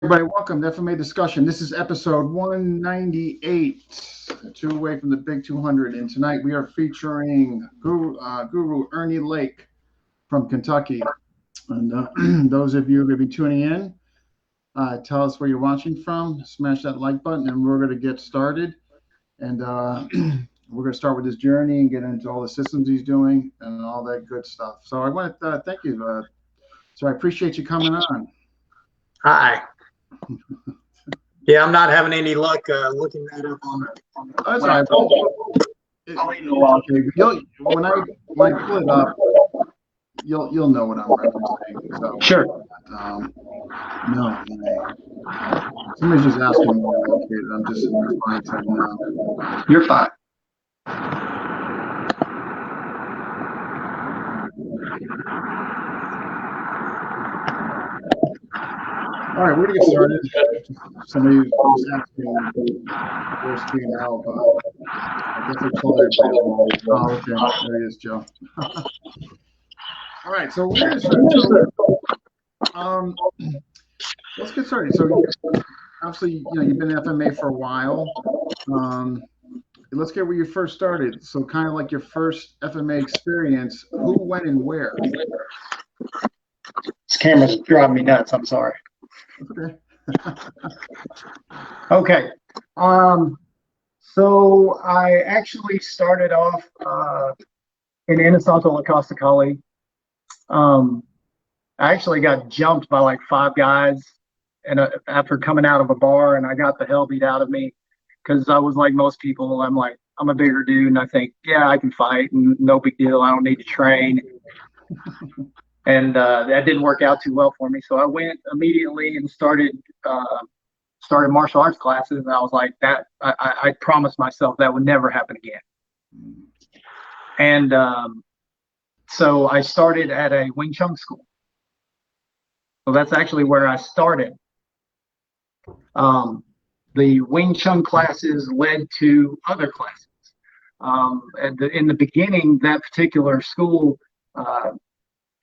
Everybody, welcome to FMA discussion. This is episode 198, two away from the big 200. And tonight we are featuring Guro Ernie Lake from Kentucky. And those of you who are going to be tuning in, tell us where you're watching from. Smash that like button, and we're going to get started. And we're going to start with his journey and get into all the systems he's doing and all that good stuff. So I want to thank you. So I appreciate you coming on. Hi. Yeah, I'm not having any luck looking that up on the. That's all right. Okay. When I pull it up, you'll know what I'm referencing. So, sure. No. Somebody's just asking me where I'm located. I'm just responding to them now. You're fine. All right, we're going to get started. Somebody was asking where's Steve now. I guess I told everybody. Oh, okay. There he is, Joe. All right, so we're going to start. Let's get started. So, obviously, you've been in FMA for a while. Let's get where you first started. So, kind of like your first FMA experience. Who, when, and where? This camera's driving me nuts. I'm sorry. Okay. Okay. So I actually started off in Anasanto La Costa Cali. I actually got jumped by like 5 guys, and after coming out of a bar, and I got the hell beat out of me because I was like most people. I'm a bigger dude, and I think, yeah, I can fight, and no big deal. I don't need to train. And that didn't work out too well for me. So I went immediately and started martial arts classes. And I was like, I promised myself that would never happen again. And so I started at a Wing Chun school. So that's actually where I started. The Wing Chun classes led to other classes. In the beginning, that particular school,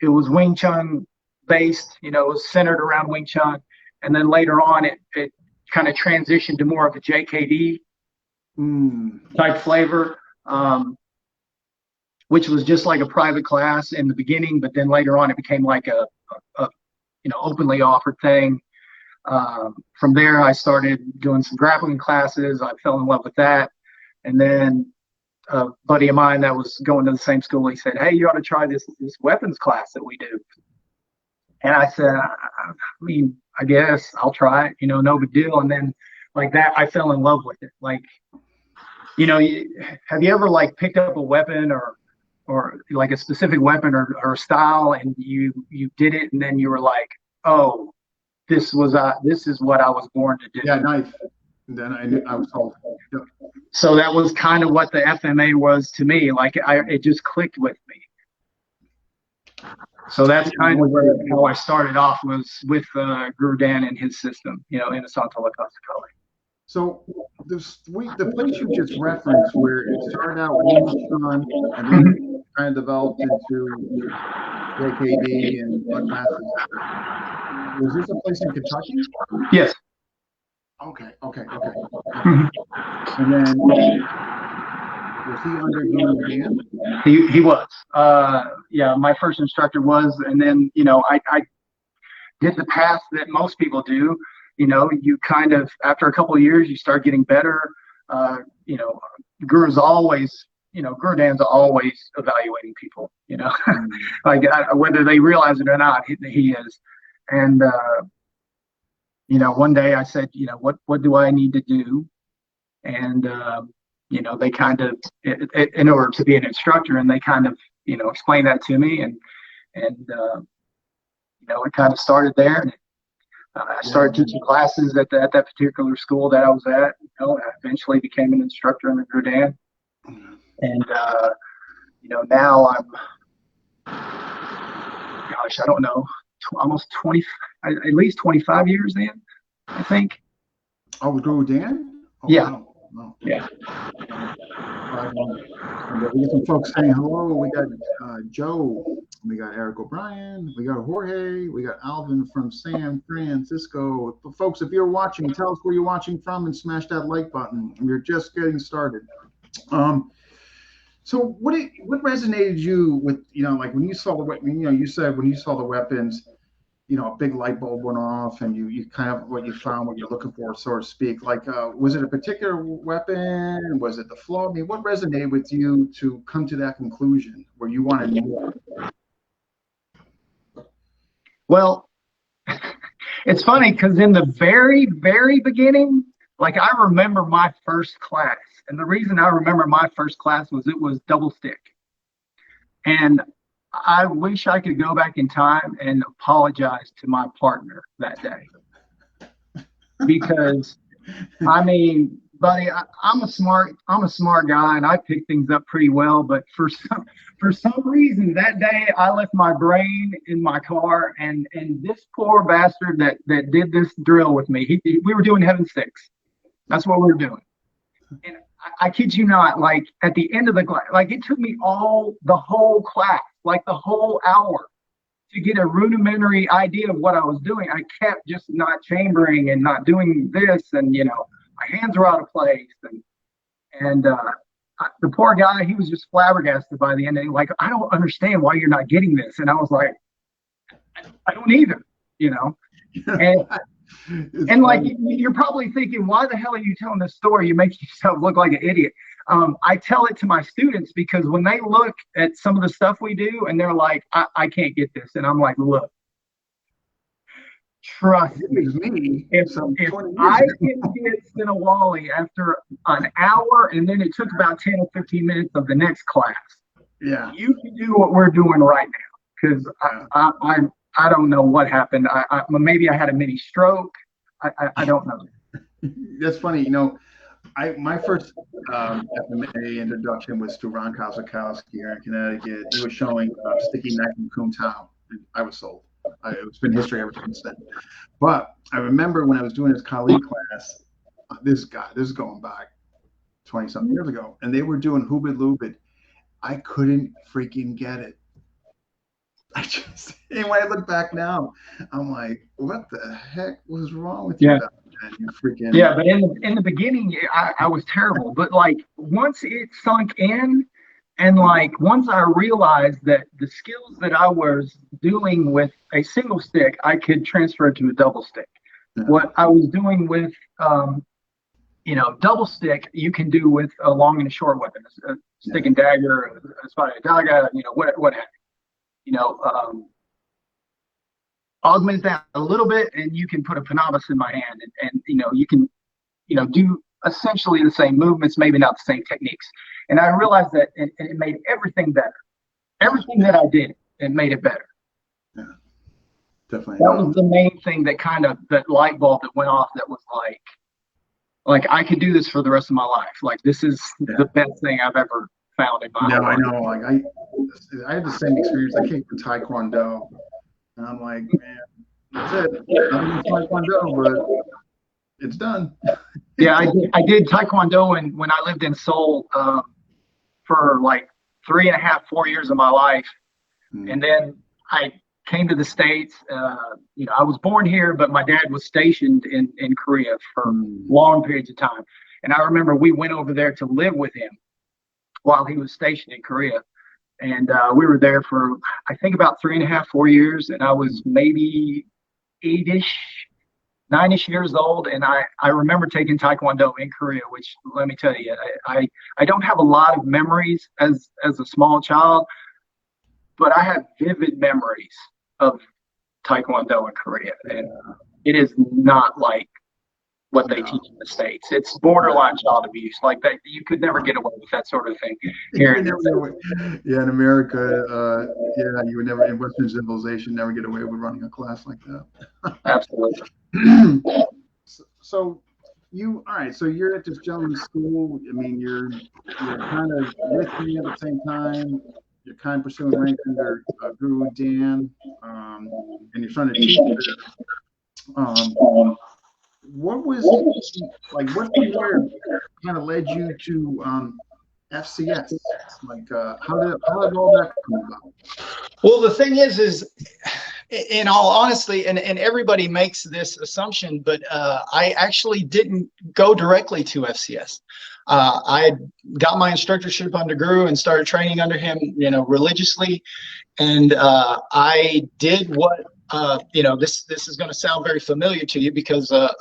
it was Wing Chun based, it was centered around Wing Chun. And then later on, it kind of transitioned to more of a JKD type flavor, which was just like a private class in the beginning. But then later on, it became like a openly offered thing. From there, I started doing some grappling classes. I fell in love with that. And then a buddy of mine that was going to the same school, he said, hey, you ought to try this weapons class that we do. And I said, I guess I'll try it, no big deal. And then like that, I fell in love with it. Like, have you ever like picked up a weapon or like a specific weapon or style, and you did it, and then you were like, oh, this is what I was born to do. Yeah, knife. And then I was told. So that was kind of what the FMA was to me. Like it just clicked with me. So that's kind of how I started off, was with Guro Dan and his system, in Anasanto La Costa Cali. So the place you just referenced, where it started out with Wing Chun and then kind of developed into JKD and what classes, was this a place in Kentucky? Yes. Okay. And then was he under Guro Dan? He was. Yeah, my first instructor was, and then I did the path that most people do. You kind of, after a couple of years, you start getting better. Guru's always, Guro Dan's always evaluating people. Like whether they realize it or not, he is. And one day I said, what do I need to do? And, they kind of, in order to be an instructor, and they kind of, explained that to me. And it kind of started there. And I started teaching classes at that particular school that I was at. I eventually became an instructor in the Guro Dan. And, now I'm, gosh, I don't know, almost 20, at least 25 years in, I think. Oh, with Guro Dan? Oh, yeah. Wow. Wow. Yeah. We got some folks saying hello. We got Joe We got Eric O'Brien. We got Jorge. We got Alvin from San Francisco. Folks, if you're watching, tell us where you're watching from and smash that like button. We're just getting started. So what resonated you with, like when you saw you said when you saw the weapons, a big light bulb went off and you kind of what you found, what you're looking for, so to speak. Like, was it a particular weapon? Was it the flow? I mean, what resonated with you to come to that conclusion where you wanted more? Well, it's funny because in the very, very beginning, like I remember my first class. And the reason I remember my first class was it was double stick. And I wish I could go back in time and apologize to my partner that day. Because, I mean, buddy, I'm a smart guy and I pick things up pretty well. But for some reason that day I left my brain in my car, and this poor bastard that did this drill with me, we were doing heaven sticks. That's what we were doing. And I kid you not, like at the end of the class, like it took me the whole class, like the whole hour to get a rudimentary idea of what I was doing. I kept just not chambering and not doing this, and my hands were out of place, and the poor guy, he was just flabbergasted by the end. And like, I don't understand why you're not getting this. And I was like, I don't either, And like you're probably thinking, why the hell are you telling this story? You make yourself look like an idiot. I tell it to my students because when they look at some of the stuff we do and they're like, I can't get this. And I'm like, look, trust me. If I can get Sinawali after an hour and then it took about 10 or 15 minutes of the next class, yeah, you can do what we're doing right now. Because I don't know what happened. Maybe I had a mini stroke. I don't know. That's funny. My first FMA introduction was to Ron Kozakowski here in Connecticut. He was showing sticky knife and Kum Tao. I was sold. It's been history ever since then. But I remember when I was doing his colleague class, this is going back 20-something years ago, and they were doing Hubid Lubid. I couldn't freaking get it. And when I look back now, I'm like, what the heck was wrong with you? Yeah. You freaking... Yeah, but in the beginning, I was terrible. But like once it sunk in, and like once I realized that the skills that I was doing with a single stick, I could transfer to a double stick. Yeah. What I was doing with double stick, you can do with a long and a short weapon, a stick and dagger, a espada daga, what have you. Augment that a little bit, and you can put a panabas in my hand, and you can do essentially the same movements, maybe not the same techniques. And I realized that it made everything better. Everything that I did, it made it better. Yeah, definitely. That was the main thing that light bulb that went off. That was like I could do this for the rest of my life. Like this is the best thing I've ever found in my life. I know. Like I had the same experience. I came from Taekwondo, and I'm like, man, that's it. I'm Taekwondo, but it's done. Yeah, I did Taekwondo, and when I lived in Seoul for like 3.5, 4 years of my life, and then I came to the States. I was born here, but my dad was stationed in Korea for long periods of time, and I remember we went over there to live with him while he was stationed in Korea. And we were there for, I think, about 3.5, 4 years. And I was maybe 9-ish years old. And I remember taking Taekwondo in Korea, which, let me tell you, I don't have a lot of memories as a small child, but I have vivid memories of Taekwondo in Korea. And it is not like what they teach in the States. It's borderline child abuse. Like that, you could never get away with that sort of thing here. In America, you would never, in Western civilization, never get away with running a class like that. Absolutely. So you're at this gentleman's school. I mean, you're kind of with me at the same time. You're kind of pursuing rank under Guro Dan, and you're trying to teach this. What was it like? What from there kind of led you to FCS? Like, how did all that come about? Well, the thing is in all honesty, and everybody makes this assumption, but I actually didn't go directly to FCS. I got my instructorship under Guru and started training under him, religiously. And I did what, this is going to sound very familiar to you because a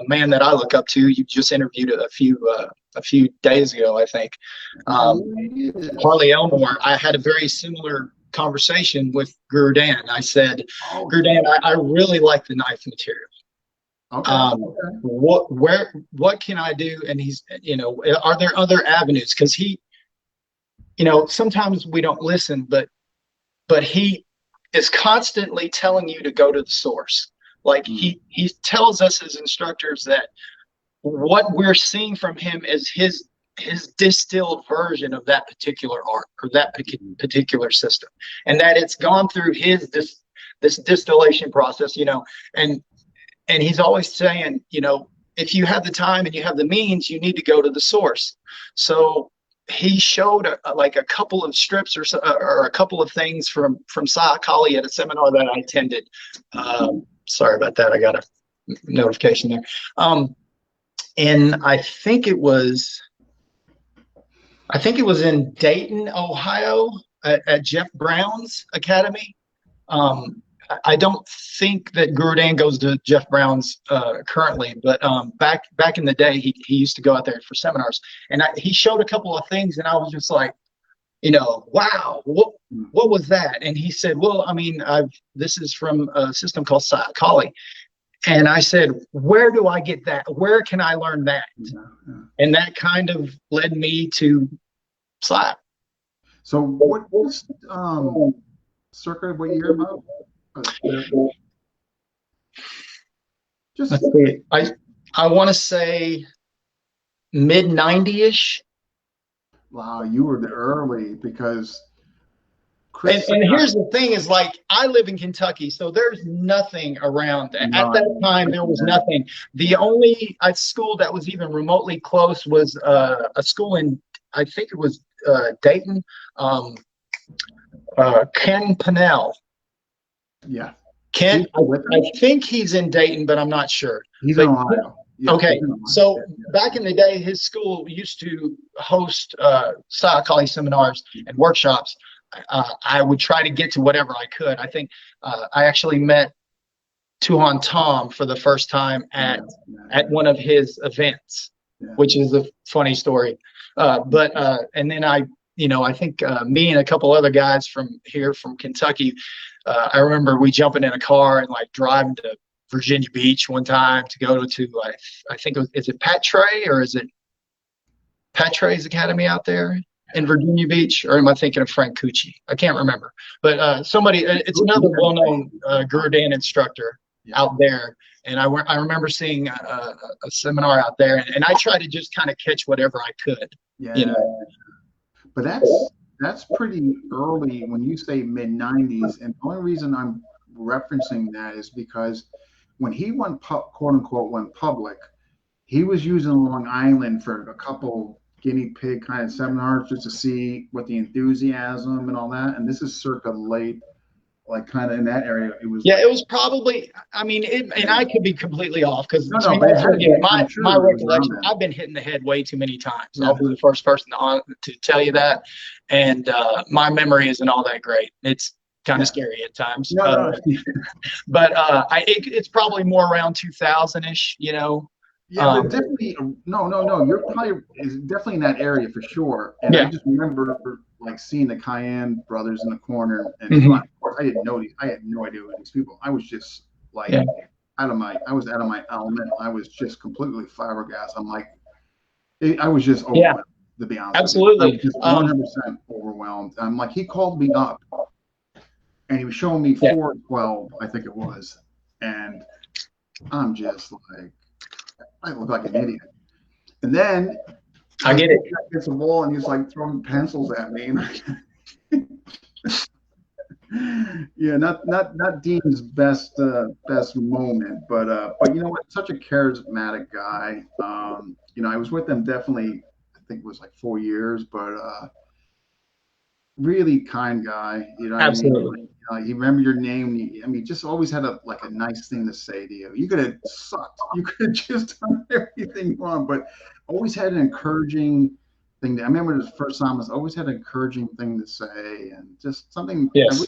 man that I look up to, you just interviewed a few days ago, I think, Harley Elmore. I had a very similar conversation with Guro Dan. I said, Guro Dan, I really like the knife material. Okay. What can I do? And he's, are there other avenues? Because he, sometimes we don't listen, but he is constantly telling you to go to the source. Like he tells us as instructors that what we're seeing from him is his distilled version of that particular art or that particular system, and that it's gone through this distillation process, and he's always saying, if you have the time and you have the means, you need to go to the source. So he showed a couple of strips or a couple of things from Kali at a seminar that I attended. Sorry about that. I got a notification there. And I think it was in Dayton, Ohio, at Jeff Brown's academy. I don't think that Guro Dan goes to Jeff Brown's currently, but back in the day, he used to go out there for seminars, and he showed a couple of things, and I was just like, wow, what was that? And he said, well, I mean, this is from a system called Kali. And I said, where do I get that? Where can I learn that? Yeah. And that kind of led me to slap. So what was circa what year about? Just I want to say mid 90-ish. Wow, you were the early because and here's the thing is, like, I live in Kentucky, so there's nothing around. At that time, there was nothing. The only school that was even remotely close was a school in, I think it was Dayton, Ken Pennell. Yeah. Ken, I think he's in Dayton, but I'm not sure. He's in Ohio. Yeah, okay, so back in the day, his school used to host Kali seminars and workshops. I would try to get to whatever I could. I think I actually met Tuhon Tom for the first time at one of his events, which is a funny story. And then I think me and a couple other guys from Kentucky, I remember we jumping in a car and like driving to Virginia Beach one time to go to I think is it Pat Trey or is it Pat Trey's Academy out there in Virginia Beach, or am I thinking of Frank Cucci? I can't remember, but somebody, it's another well-known Guro Dan instructor out there. And I remember seeing a seminar out there, and I tried to just kind of catch whatever I could. Yeah. But that's pretty early when you say mid 90s. And the only reason I'm referencing that is because when he went quote unquote went public, he was using Long Island for a couple guinea pig kind of seminars just to see what the enthusiasm and all that. And this is circa late, like kind of in that area. It was it was probably, I mean, and I could be completely off because my recollection, I've been hitting the head way too many times. Yeah. I'll be the first person to tell you that. And my memory isn't all that great. It's kind of scary at times. But it's probably more around 2000-ish, Yeah, but definitely no. You're probably definitely in that area for sure. And I just remember like seeing the Cayenne brothers in the corner, and of course I didn't know I had no idea what these people. I was just like out of my element. I was just completely fiberglass. I'm like, I was just overwhelmed, to be honest. Absolutely, I was just 100% overwhelmed. I'm like, he called me up, and he was showing me 412, I think it was, and I'm just like, I look like an idiot. And then I get it. Against the wall, and he's like throwing pencils at me. Not Dean's best moment, but you know what? Such a charismatic guy. I was with him definitely think it was like 4 years, but really kind guy. You know what Absolutely. I mean? He remembered your name. He just always had a nice thing to say to you. You could have sucked. You could have just done everything wrong, but always had an encouraging thing. I remember his first time was always had an encouraging thing to say, and just something. Yes.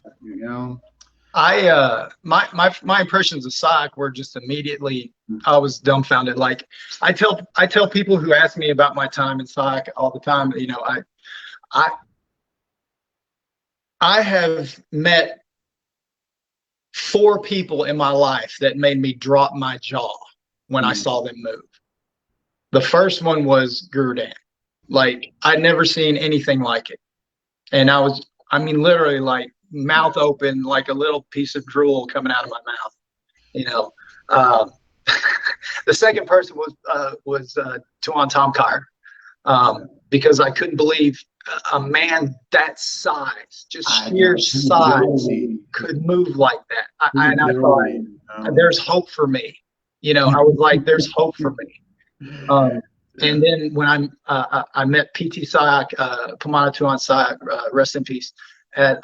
My impressions of Sock were just immediately, I was dumbfounded. Like I tell people who ask me about my time in Sock all the time, I have met 4 people in my life that made me drop my jaw when I saw them move. The first one was Guro Dan. Like I'd never seen anything like it. And literally like mouth open, like a little piece of drool coming out of my mouth, The second person was Tuhon Jared, because I couldn't believe a man that size, just sheer size, could move like that. I thought, there's hope for me. I was like, there's hope for me. And then when I met PTTA, Pamana Tuhon Jared, rest in peace, at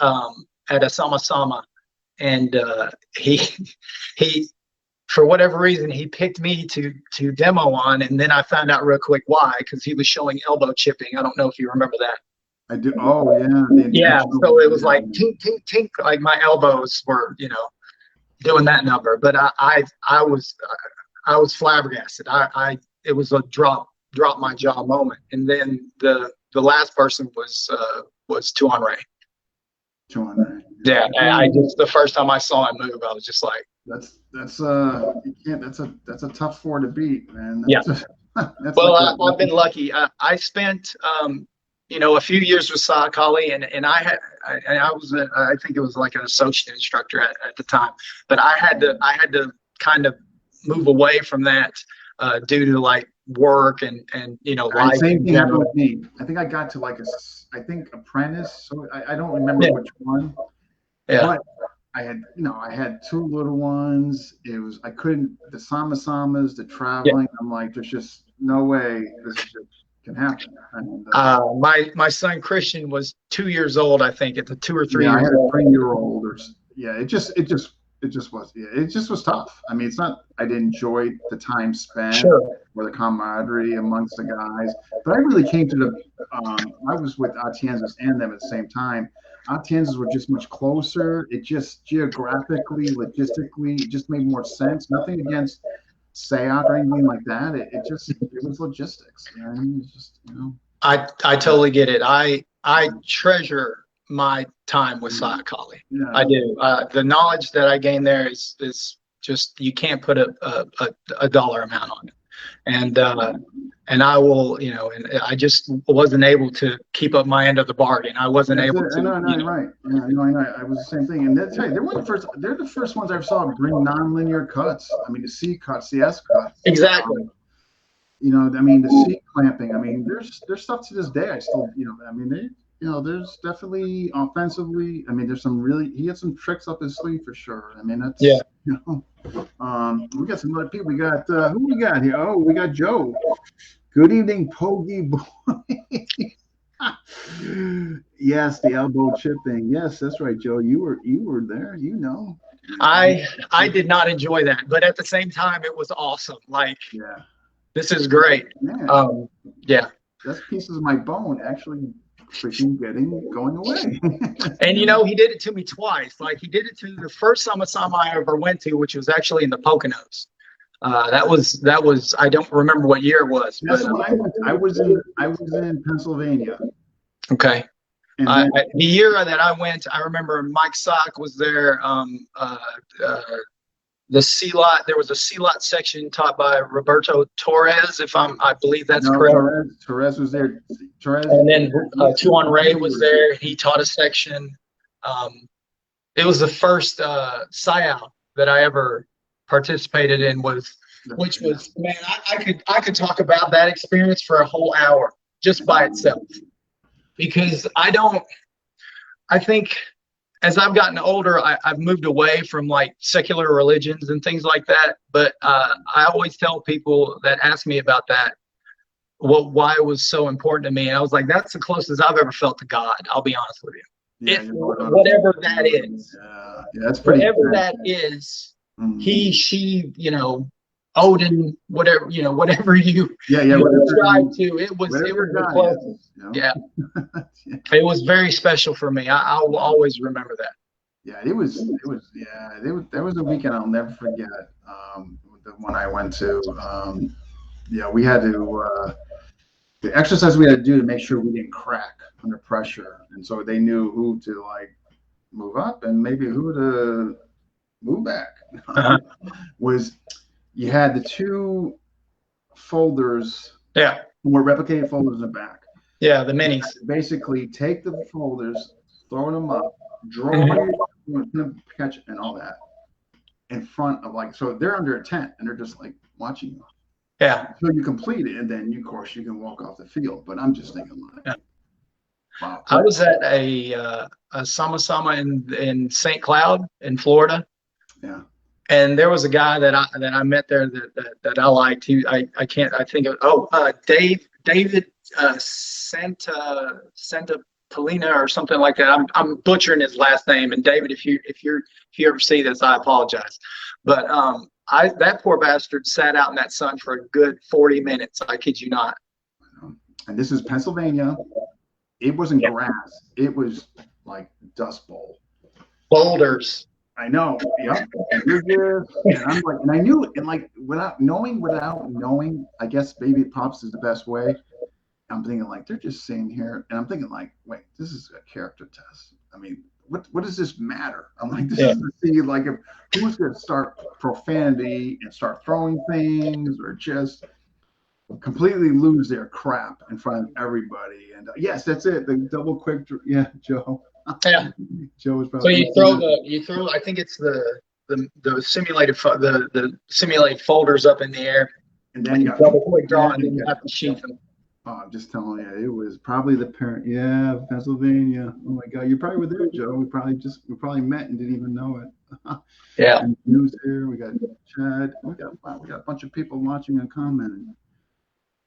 a Sama, and he for whatever reason he picked me to demo on, and then I found out real quick why, because he was showing elbow chipping. I don't know if you remember that. I do. Oh yeah. Yeah. So it was like tink tink tink, like my elbows were doing that number, but I was flabbergasted. It was a drop my jaw moment. And then the last person was Tuhon Ray. Yeah, I just, the first time I saw him move, I was just like, that's a tough 4 to beat, man. I've been lucky. I spent a few years with Saad Kali, and I think it was like an associate instructor at the time, but I had to kind of move away from that due to like work and life. Same thing happened with me. I think I got to like apprentice. So I don't remember which one. Yeah. But I had 2 little ones. I couldn't, the samas, the traveling. Yeah. I'm like, there's just no way this can happen. And, my son Christian was 2 years old, I think, at the 2 or 3 years old. I had a 3-year-old. It just was tough. I mean, it's not, I didn't enjoy the time spent or the camaraderie amongst the guys, but I really came to I was with Atienzas and them at the same time. Atienzas were just much closer. It just geographically, logistically, it just made more sense. Nothing against SEAC or anything like that. It was logistics. It's just, I totally get it. I treasure my time with Saad Kali. Yeah. I do. The knowledge that I gained there is just, you can't put a dollar amount on it. And I will, and I just wasn't able to keep up my end of the bargain. I wasn't able to. Right. Yeah, I was the same thing. And they're the first ones I saw bring nonlinear cuts. I mean, the C cuts, the S cuts. Exactly. The C clamping. I mean, there's stuff to this day. I still, there's definitely offensively. I mean, he had some tricks up his sleeve for sure. I mean, that's, we got some other people. We got, who we got here? Oh, we got Joe. Good evening, Pogie boy. Yes, the elbow chipping. Yes, that's right, Joe. You were there, I did not enjoy that, but at the same time, it was awesome. Like, this is great. That's pieces of my bone actually freaking going away. And he did it to me twice. Like, he did it to the first Sama I ever went to, which was actually in the Poconos. That was I don't remember what year it was. That's when I was in Pennsylvania. Okay. The year that I went, I remember Mike Sock was there. The C-lot, there was a C-lot section taught by Roberto Torres, I believe that's correct. Torres was there. And then Tuhon Ray was there. He taught a section. It was the first SIAL that I ever participated in, which was, man, I could talk about that experience for a whole hour just by itself, because I think as I've gotten older, I've moved away from like secular religions and things like that. But I always tell people that ask me about that, why it was so important to me. And I was like, that's the closest I've ever felt to God. I'll be honest with you. Yeah, Whatever that is, that's pretty. Whatever that is, he, she, Odin, whatever, whatever you tried to, it was the closest. Yeah. It was very special for me. I'll always remember that. Yeah, there was a weekend I'll never forget. The one I went to, we had to, the exercise we had to do to make sure we didn't crack under pressure. And so they knew who to like move up and maybe who to move back. Was you had the two folders, more replicated folders in the back. Yeah, the minis. Basically take the folders, throw them up, draw catch and all that in front of so they're under a tent and they're just like watching you. Yeah. So you complete it and then of course you can walk off the field. But I'm just thinking wow. I was at a Sama in St. Cloud in Florida. Yeah. And there was a guy that I met there that I liked. David Santa Polina or something like that. I'm butchering his last name. And David, if you ever see this, I apologize. But that poor bastard sat out in that sun for a good 40 minutes. I kid you not. And this is Pennsylvania. It wasn't grass. It was like Dust Bowl. Boulders. I know. Yep. And I'm like, and I knew it. And like without knowing, I guess baby pops is the best way. I'm thinking like they're just sitting here, and I'm thinking like, wait, this is a character test. I mean, what does this matter? I'm like, this is to see like if who's going to start profanity and start throwing things, or just completely lose their crap in front of everybody. And yes, that's it. The double quick, Joe. Yeah. Joe was probably. So you throw. I think it's the simulated folders up in the air, and then you double quick draw, and then you have to sheath them. Oh, I'm just telling you, it was probably the parent. Yeah, Pennsylvania. Oh my God, you probably were there, Joe. We probably met and didn't even know it. Yeah. And news here. We got Chad. We got a bunch of people watching and commenting.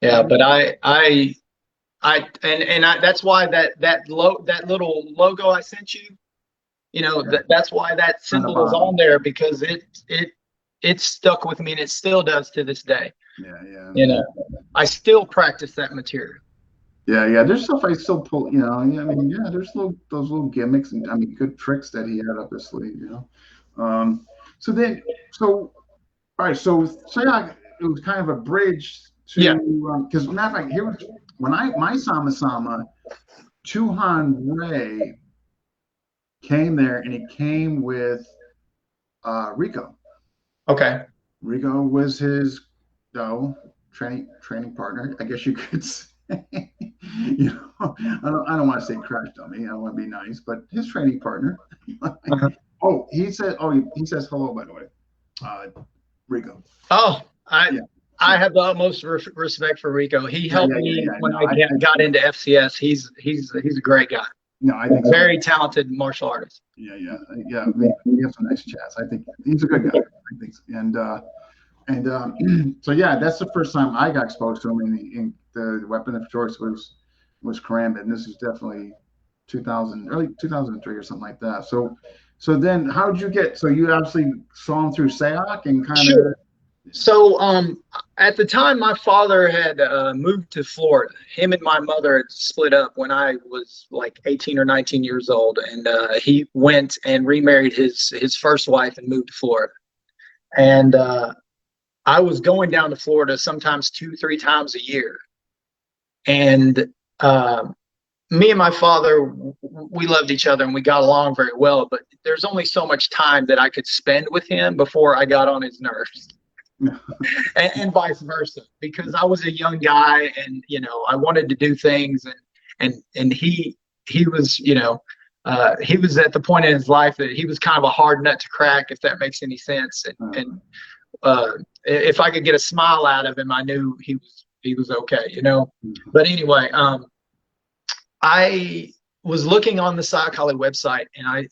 Yeah, but that's why that little logo I sent you, that's why that symbol is on there, because it stuck with me and it still does to this day. Yeah. I still practice that material. Yeah. There's stuff I still pull. There's those little gimmicks and good tricks that he had up his sleeve. All right. So it was kind of a bridge to because matter of fact, here when my Sama Tuhon Jared came there, and he came with Rico. Okay. Rico was his training partner, I guess you could say. I don't want to say crash dummy. I don't want to be nice, but his training partner. He says hello, by the way, Rico. I have the utmost respect for Rico. He helped me when I got into FCS. He's a great guy. No, I think very talented martial artist. Yeah. We have some nice chats. I think he's a good guy. I think so. So that's the first time I got exposed to him. In the weapon of choice was Karambit, and this is definitely early 2003 or something like that. So then how did you get? So you obviously saw him through SAOC and kind of. Sure. So at the time, my father had moved to Florida. Him and my mother had split up when I was like 18 or 19 years old, and he went and remarried his first wife and moved to Florida. And I was going down to Florida sometimes 2-3 times a year. And me and my father, we loved each other and we got along very well, but there's only so much time that I could spend with him before I got on his nerves. and vice versa, because I was a young guy and I wanted to do things, and he was he was at the point in his life that he was kind of a hard nut to crack, if that makes any sense. And if I could get a smile out of him, I knew he was okay, But anyway, I was looking on the Sayakali website, and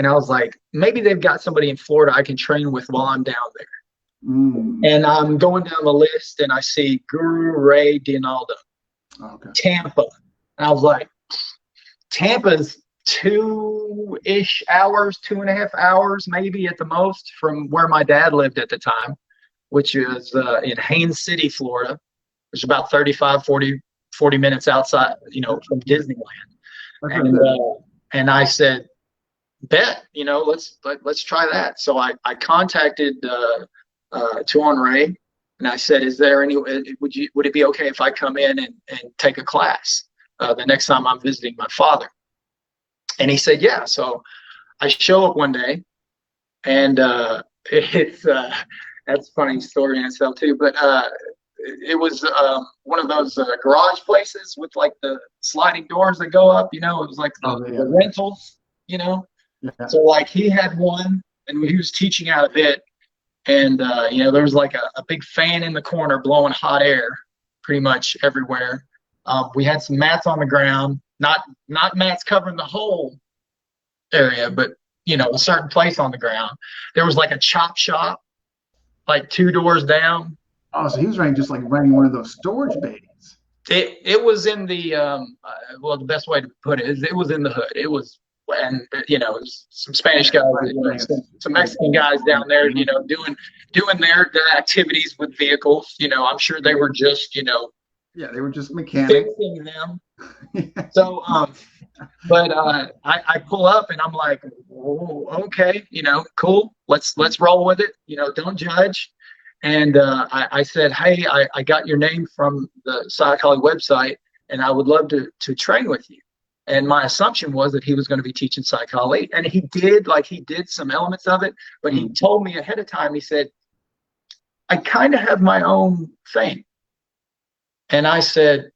I was like, maybe they've got somebody in Florida I can train with while I'm down there. And I'm going down the list, and I see Guro Dinaldo, Tampa. And I was like, Tampa's 2-ish hours, 2.5 hours, maybe at the most, from where my dad lived at the time, which is in Haines City, Florida, which is about 35, 40 minutes outside, from Disneyland. And I said, bet, let's try that. So I contacted Tuhon Ray, and I said, is there any, would it be okay if I come in and take a class the next time I'm visiting my father? And he said, yeah. So I show up one day, and it's that's a funny story in itself too, but it was one of those garage places with like the sliding doors that go up, it was like the rentals, Yeah. So like he had one, and he was teaching out of it, and there was like a big fan in the corner blowing hot air pretty much everywhere. We had some mats on the ground, not mats covering the whole area, but a certain place on the ground. There was like a chop shop, like 2 doors down. Oh, so he was running one of those storage bays. It was in the the best way to put it is it was in the hood. It was, and some Spanish guys, some Mexican guys down there, doing their activities with vehicles. I'm sure they were just they were just mechanics fixing them. So but I pull up, and I'm like, oh, okay, cool, let's roll with it, don't judge. And I said, hey, I got your name from the Psychology website, and I would love to train with you. And my assumption was that he was going to be teaching psychology, and he did some elements of it, but he told me ahead of time, he said, I kind of have my own thing. And I said,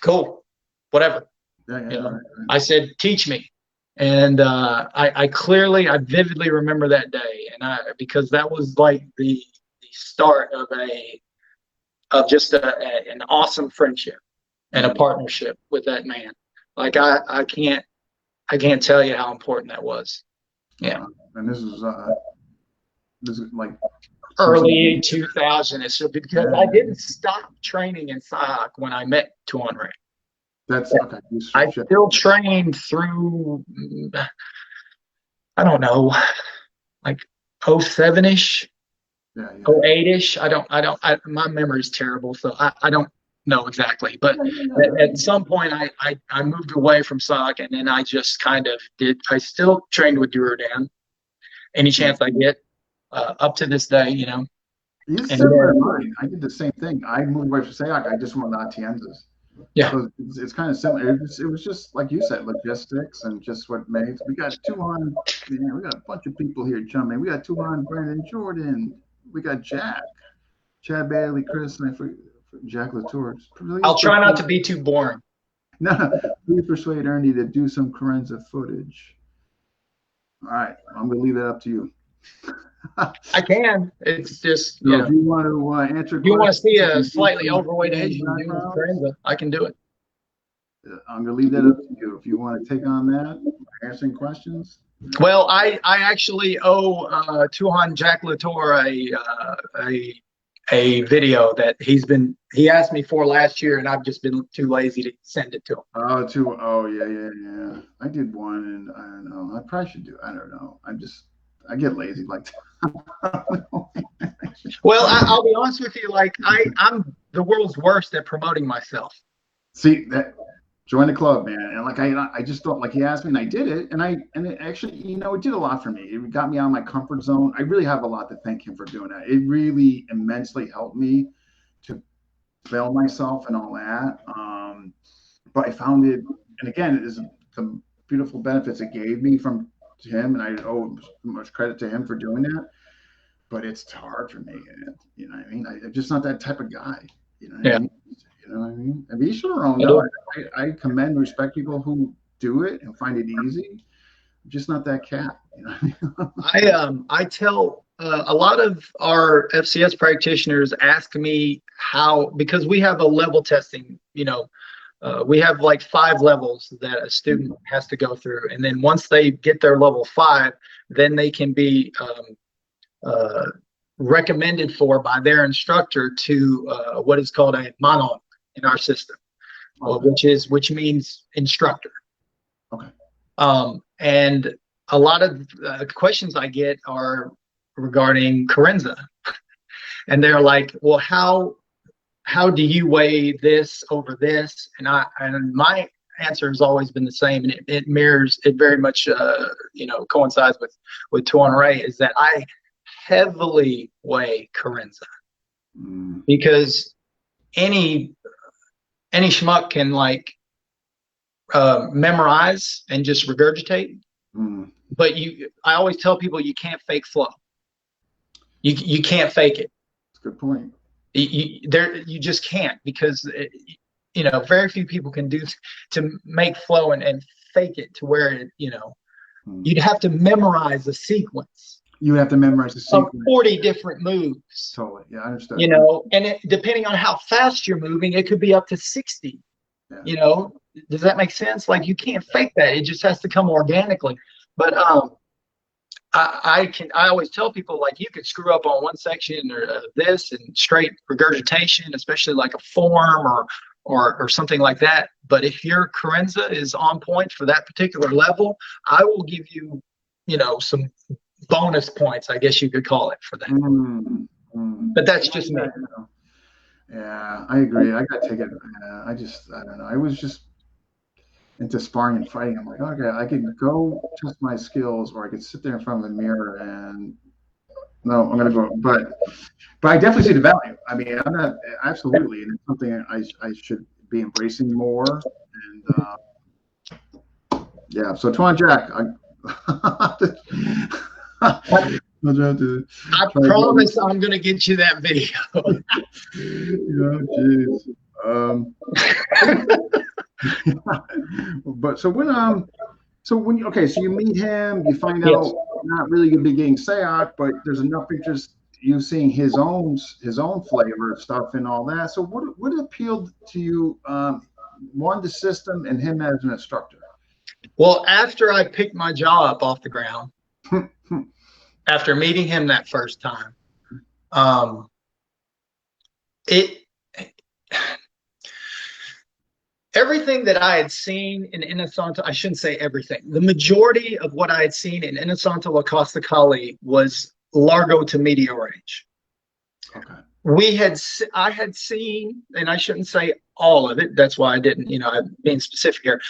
cool, whatever. I said, teach me. And I vividly remember that day, and because that was like the start of an awesome friendship and a partnership with that man. Like I can't tell you how important that was. Yeah. And this is like early 2000s. So because I didn't stop training in psych when I met Tuhon Ray. That's okay. I still trained through, I don't know, like 07-ish, 08-ish. My memory's terrible, so I don't know exactly. But at some point, I moved away from psych, and then I just kind of I still trained with Guro Dan any chance I get, up to this day, He's similar to mine. I did the same thing. I moved away from psych. I just went with Atienzas. Yeah, so it's kind of similar. It was just like you said, logistics and just what makes. We got Tuhon. We got a bunch of people here jumping. We got Tuhon, Brandon, Jordan. We got Jack, Chad Bailey, Chris, and I forget Jack Latour. I'll try not to be too boring. No, please persuade Ernie to do some Carenza footage. All right, I'm gonna leave that up to you. I can. It's just if you want to answer. You want to see a slightly overweight Asian doing Carenza? I can do it. I'm gonna leave that up to you. If you want to take on that, answering questions. Well, I actually owe Tuhon Jack Latour a video that he asked me for last year, and I've just been too lazy to send it to him. Oh yeah. I did one, and I don't know. I probably should do. I don't know. I get lazy like that. Well, I'll be honest with you. Like I'm the world's worst at promoting myself. See that. Join the club, man. And like I just don't, like, he asked me and I did it, and it actually, it did a lot for me. It got me out of my comfort zone. I really have a lot to thank him for doing that. It really immensely helped me to fail myself and all that. But I found it, and again, it is the beautiful benefits it gave me from him, and I owe much credit to him for doing that. But it's hard for me, you know what I mean? I'm just not that type of guy, you know what I mean? You know what I mean? And each their own. I commend and respect people who do it and find it easy. I'm just not that cat. You know? I tell a lot of our FCS practitioners ask me how, because we have a level testing. We have like 5 levels that a student has to go through, and then once they get their level 5, then they can be recommended for by their instructor to what is called a mano in our system, which means instructor. Okay. And a lot of questions I get are regarding Carenza, and they're like, well, how do you weigh this over this? And my answer has always been the same, and it mirrors, it very much coincides with Tuhon Ray, is that I heavily weigh Carenza, because any schmuck can memorize and just regurgitate, but I always tell people you can't fake flow. You can't fake it. That's a good point. You just can't, because very few people can do to make flow and fake it to where it, you'd have to memorize a sequence. You have to memorize the sequence of 40 different moves. Totally. Yeah, I understand. And depending on how fast you're moving, it could be up to 60. Yeah. Does that make sense? Like, you can't fake that. It just has to come organically. But I always tell people, like, you could screw up on one section or this and straight regurgitation, especially like a form or something like that. But if your Carenza is on point for that particular level, I will give you, some bonus points, I guess you could call it, for that. But that's just me. Yeah, I agree. I got to take it. I don't know. I was just into sparring and fighting. I'm like, okay, I can go test my skills, or I could sit there in front of the mirror and no, I'm going to go. But I definitely see the value. I mean, I'm not absolutely, and it's something I should be embracing more. And yeah, so Tuhon Jack, I promise I'm going to get you that video. But so when you meet him, you find out not really going to be getting SEOC, but there's enough interest, you seeing his own flavor of stuff and all that. So what appealed to you? One, the system, and him as an instructor. Well, after I picked my jaw up off the ground, after meeting him that first time, everything that I had seen in Inosanto, I shouldn't say everything, the majority of what I had seen in Inosanto La Costa Cali was largo to medial range. Okay. I had seen, and I shouldn't say all of it, that's why I didn't, I'm being specific here.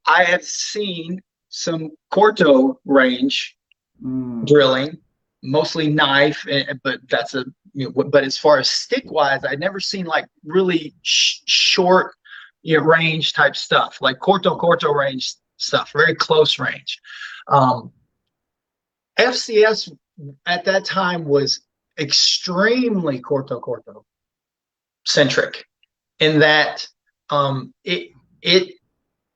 I had seen some corto range drilling, mostly knife, but that's but as far as stick wise, I'd never seen like really short range type stuff, like corto range stuff, very close range. FCS at that time was extremely corto centric, in that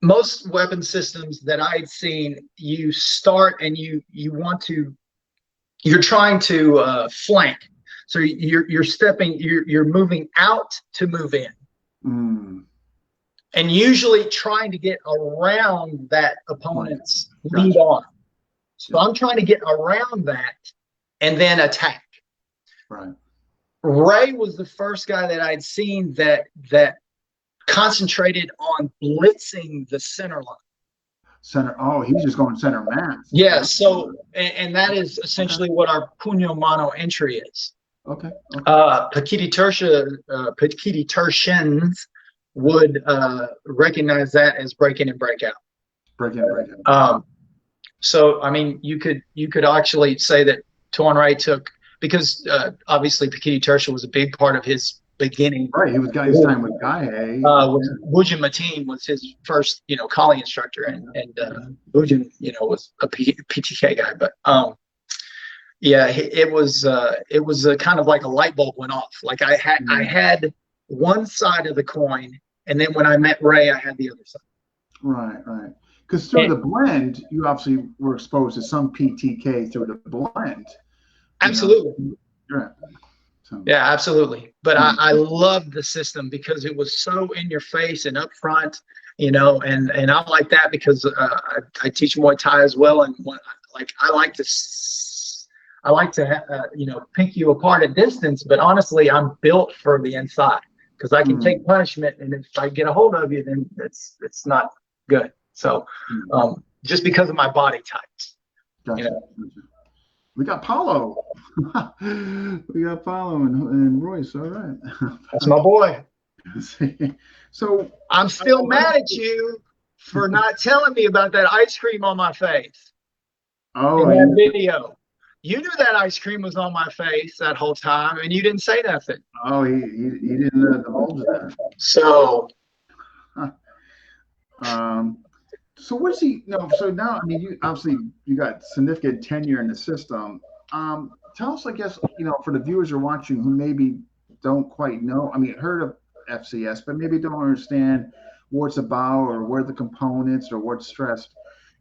most weapon systems that I had seen, you start and you're trying to flank, so you're moving out to move in. And usually trying to get around that opponent's lead on. So I'm trying to get around that and then attack. Right. Ray was the first guy that I'd seen that concentrated on blitzing the center line. Center. Oh, he's just going center mass. Yeah. So, and that is essentially what our puño mano entry is. Okay. Pakiti Tertians would recognize that as break in and break out. So I mean, you could actually say that Tuhon Ray took, because obviously Pakiti Tertia was a big part of his beginning. Right, he was got his time with Guy. Wujan Mateen was his first, Kali instructor, and Wujan, was a PTK guy, but it was a kind of like a light bulb went off. Like I had one side of the coin, and then when I met Ray, I had the other side. Right. Because through the blend, you obviously were exposed to some PTK through the blend. Absolutely. Right. So. Yeah, absolutely. But I loved the system because it was so in your face and upfront, and I like that because I teach Muay Thai as well, and I I like to, pick you apart at distance, but honestly, I'm built for the inside because I can take punishment. And if I get a hold of you, then it's not good. So just because of my body types. Gotcha. We got Paulo. We got Paulo and Royce. All right. That's my boy. So I'm still mad at you for not telling me about that ice cream on my face. Oh, in that video. You knew that ice cream was on my face that whole time, and you didn't say nothing. Oh, he didn't divulge that. So, so what's he? No, so now I mean, you got significant tenure in the system. Tell us, I guess, for the viewers who are watching who maybe don't quite know. I mean, heard of FCS, but maybe don't understand what it's about or where the components or what's stressed.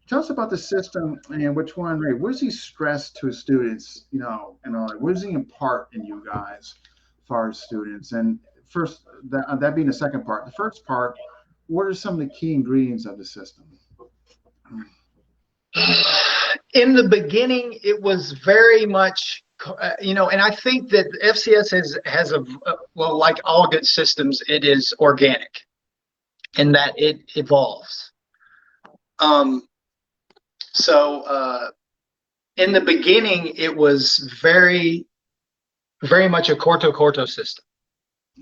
Tell us about the system and which one, Ray. What does he stress to his students? What does he impart in you guys, as far as students? And first, that being the second part. The first part, what are some of the key ingredients of the system? in the beginning, it was very much, and I think that FCS has like all good systems, it is organic, in that it evolves. So in the beginning, it was very, very much a corto system.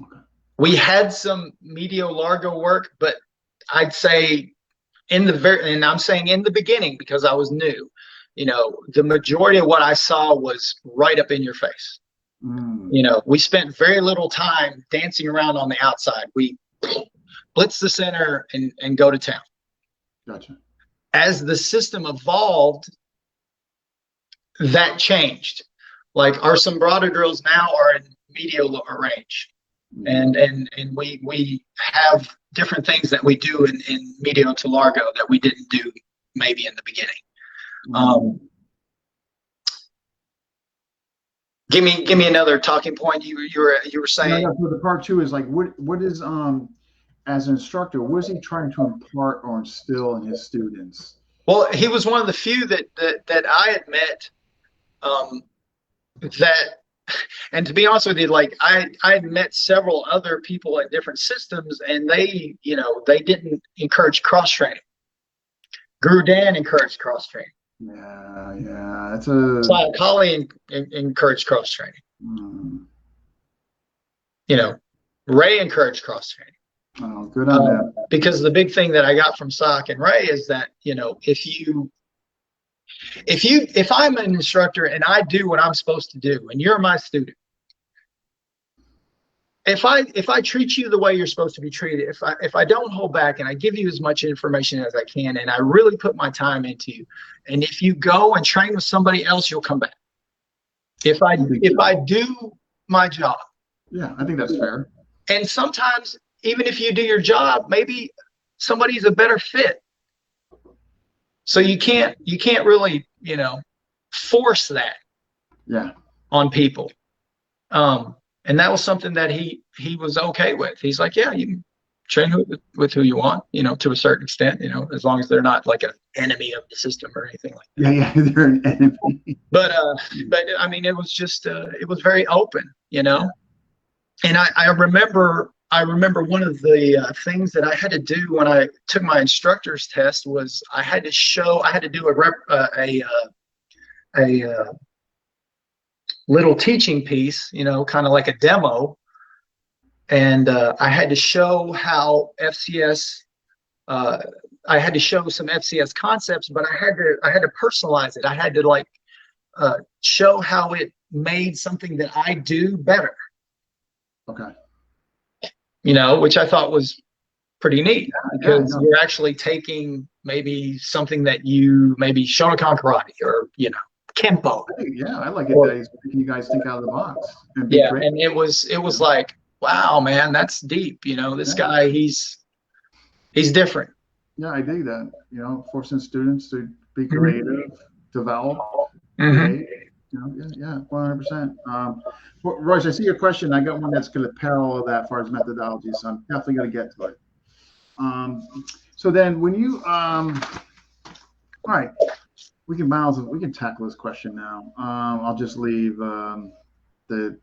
Okay. We had some medio largo work, but I'd say and I'm saying in the beginning because I was new, the majority of what I saw was right up in your face. We spent very little time dancing around on the outside. We blitz the center and go to town. Gotcha. As the system evolved, that changed. Like our sombrado drills now are in medial range, and we have different things that we do in medial to largo that we didn't do maybe in the beginning. Give me another talking point. You were saying. No, so the part two is like what is as an instructor, what is he trying to impart or instill in his students? Well, he was one of the few that I had met and to be honest with you, like I had met several other people at different systems, and they didn't encourage cross training. Guro Dan encouraged cross training. Yeah, that's a. Kali encouraged cross training. Ray encouraged cross training. Oh, good on that. Because the big thing that I got from Sock and Ray is that if I'm an instructor and I do what I'm supposed to do, and you're my student, if I treat you the way you're supposed to be treated, if I don't hold back and I give you as much information as I can, and I really put my time into you, and if you go and train with somebody else, you'll come back. If I do my job. Yeah, I think that's fair. And sometimes even if you do your job, maybe somebody's a better fit. So you can't really, force that on people. And that was something that he was okay with. He's like, yeah, you can train with who you want, to a certain extent, as long as they're not like an enemy of the system or anything like that. Yeah, they're an enemy. But I mean, it was just, it was very open, And I remember one of the things that I had to do when I took my instructor's test was I had to do a little teaching piece, kind of like a demo. And I had to show how FCS, I had to show some FCS concepts, but I had to personalize it. I had to show how it made something that I do better. Okay. Which I thought was pretty neat because you're actually taking maybe something that you maybe Shotokan karate or Kempo. Yeah, I like it that he's making you guys think out of the box. And and it was like, wow, man, that's deep. This guy, he's different. Yeah, I dig that. Forcing students to be creative, develop. Mm-hmm. Yeah, 100%. Royce, I see your question. I got one that's going to parallel that as far as methodology, so I'm definitely going to get to it. So then when you, all right, we can tackle this question now. I'll just leave the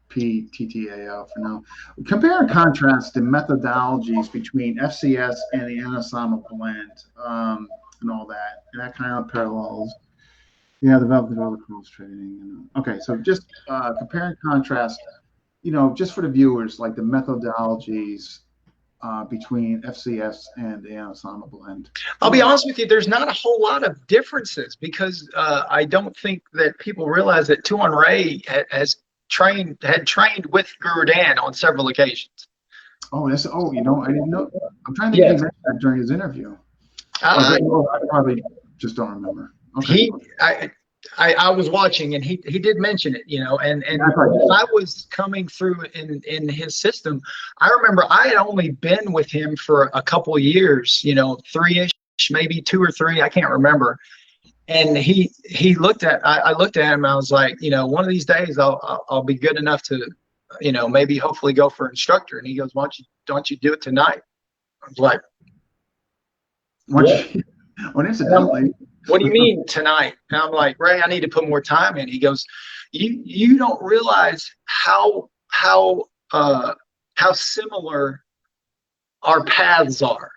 PTTA out for now. Compare and contrast the methodologies between FCS and the ensemble blend, and all that, and that kind of parallels. Yeah, the cross training. Okay, so just compare and contrast, just for the viewers, like the methodologies between FCS and the ensemble blend. I'll be honest with you, there's not a whole lot of differences because I don't think that people realize that Tuhon Ray had trained with Guro Dan on several occasions. Oh, I didn't know. I'm trying to think of that during his interview. I probably just don't remember. Okay. I was watching and he did mention it, and if I was coming through in his system, I remember I had only been with him for a couple of years, 3-ish, maybe 2 or 3, I can't remember. And I looked at him and I was like, one of these days I'll be good enough to, maybe hopefully go for instructor. And he goes, don't you do it tonight? I was like, incidentally. What do you mean tonight? And I'm like, Ray, I need to put more time in. He goes, you don't realize how similar our paths are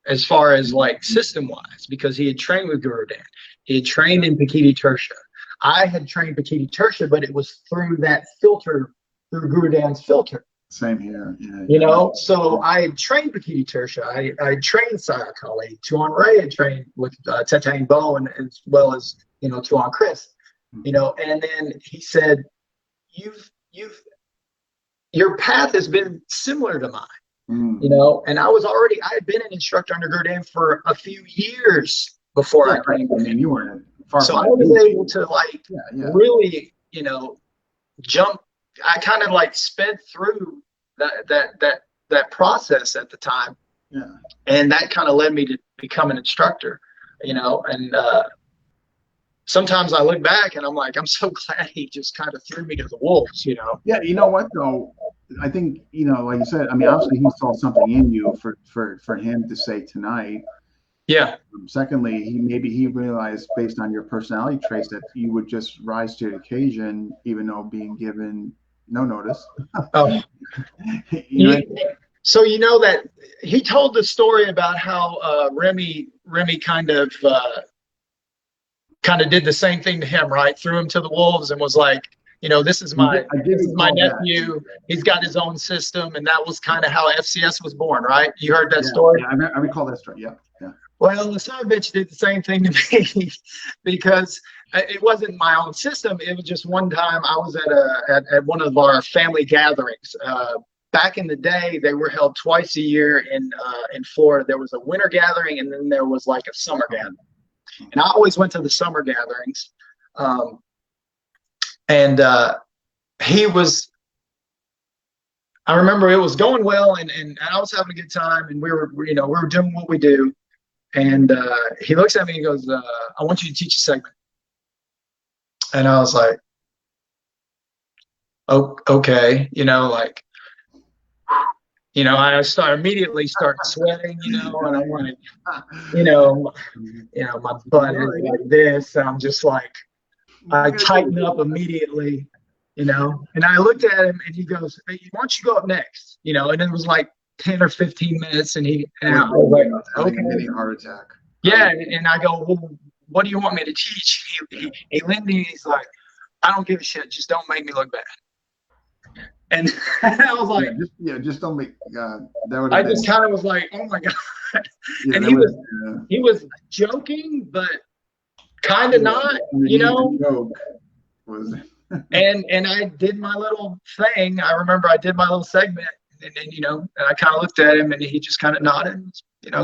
as far as like system wise, because he had trained with Guro Dan. He had trained in PTTA Tertia. I had trained PTTA Tertia, but it was through that filter, through Guro Dan's filter. Same here. Yeah. So I trained PTTA Tertia. I trained Sayakali. Tuhon Ray had trained with Tetang Bo, and as well as Tuhon Chris. And then he said, your path has been similar to mine. And I had been an instructor under Guro Dan for a few years before I trained with him. You weren't far. So I was able to really, jump. I kind of like sped through that process at the time. Yeah. And that kind of led me to become an instructor, and sometimes I look back and I'm like, I'm so glad he just kind of threw me to the wolves, Yeah, you know what though? I think, like you said, I mean, obviously he saw something in you for him to say tonight. Yeah. Secondly, he realized based on your personality traits that you would just rise to the occasion, even though being given no notice. Oh. So that he told the story about how Remy kind of did the same thing to him, right? Threw him to the wolves and was like, this is my nephew. He's got his own system, and that was kind of how FCS was born, right? You heard that story? Yeah, I recall that story. Yeah. Well, the son of a bitch did the same thing to me because it wasn't my own system. It was just one time I was at one of our family gatherings. Back in the day, they were held twice a year in Florida. There was a winter gathering, and then there was like a summer gathering. And I always went to the summer gatherings. I remember it was going well, and I was having a good time, and we were doing what we do. And he looks at me and goes, I want you to teach a segment. And I was like, oh, okay, I immediately start sweating, and I'm like, my butt is like this. And I'm just like, I tighten up immediately, and I looked at him and he goes, hey, why don't you go up next? And it was like 10 or 15 minutes. And I was like, okay. Mini heart attack. Yeah. And I go, well, what do you want me to teach? He leaned me and he's like, I don't give a shit. Just don't make me look bad. And I was like, just don't make I just kind of was like, oh my God. Yeah, and he was joking, but kind of not, Joke was and I did my little thing. I remember I did my little segment, and then and I kind of looked at him, and he just kind of nodded,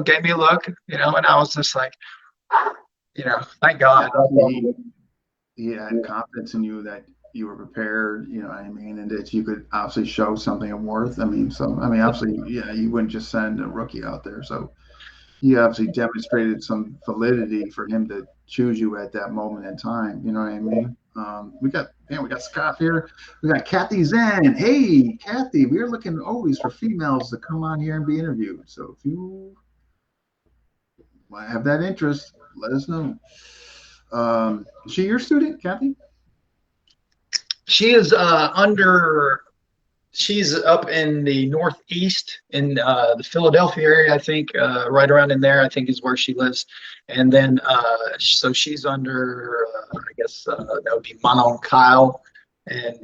gave me a look, and I was just like, thank God. He had confidence in you that you were prepared, and that you could obviously show something of worth. Obviously, you wouldn't just send a rookie out there. So you obviously demonstrated some validity for him to choose you at that moment in time. You know what I mean? We got Scott here. We got Kathy Zen. Hey, Kathy, we're looking always for females to come on here and be interviewed. So if you have that interest, let us know. Is she your student, Kathy? She is she's up in the Northeast in the Philadelphia area, I think, right around in there, I think is where she lives. And then, so she's under, I guess that would be Manon Kyle. And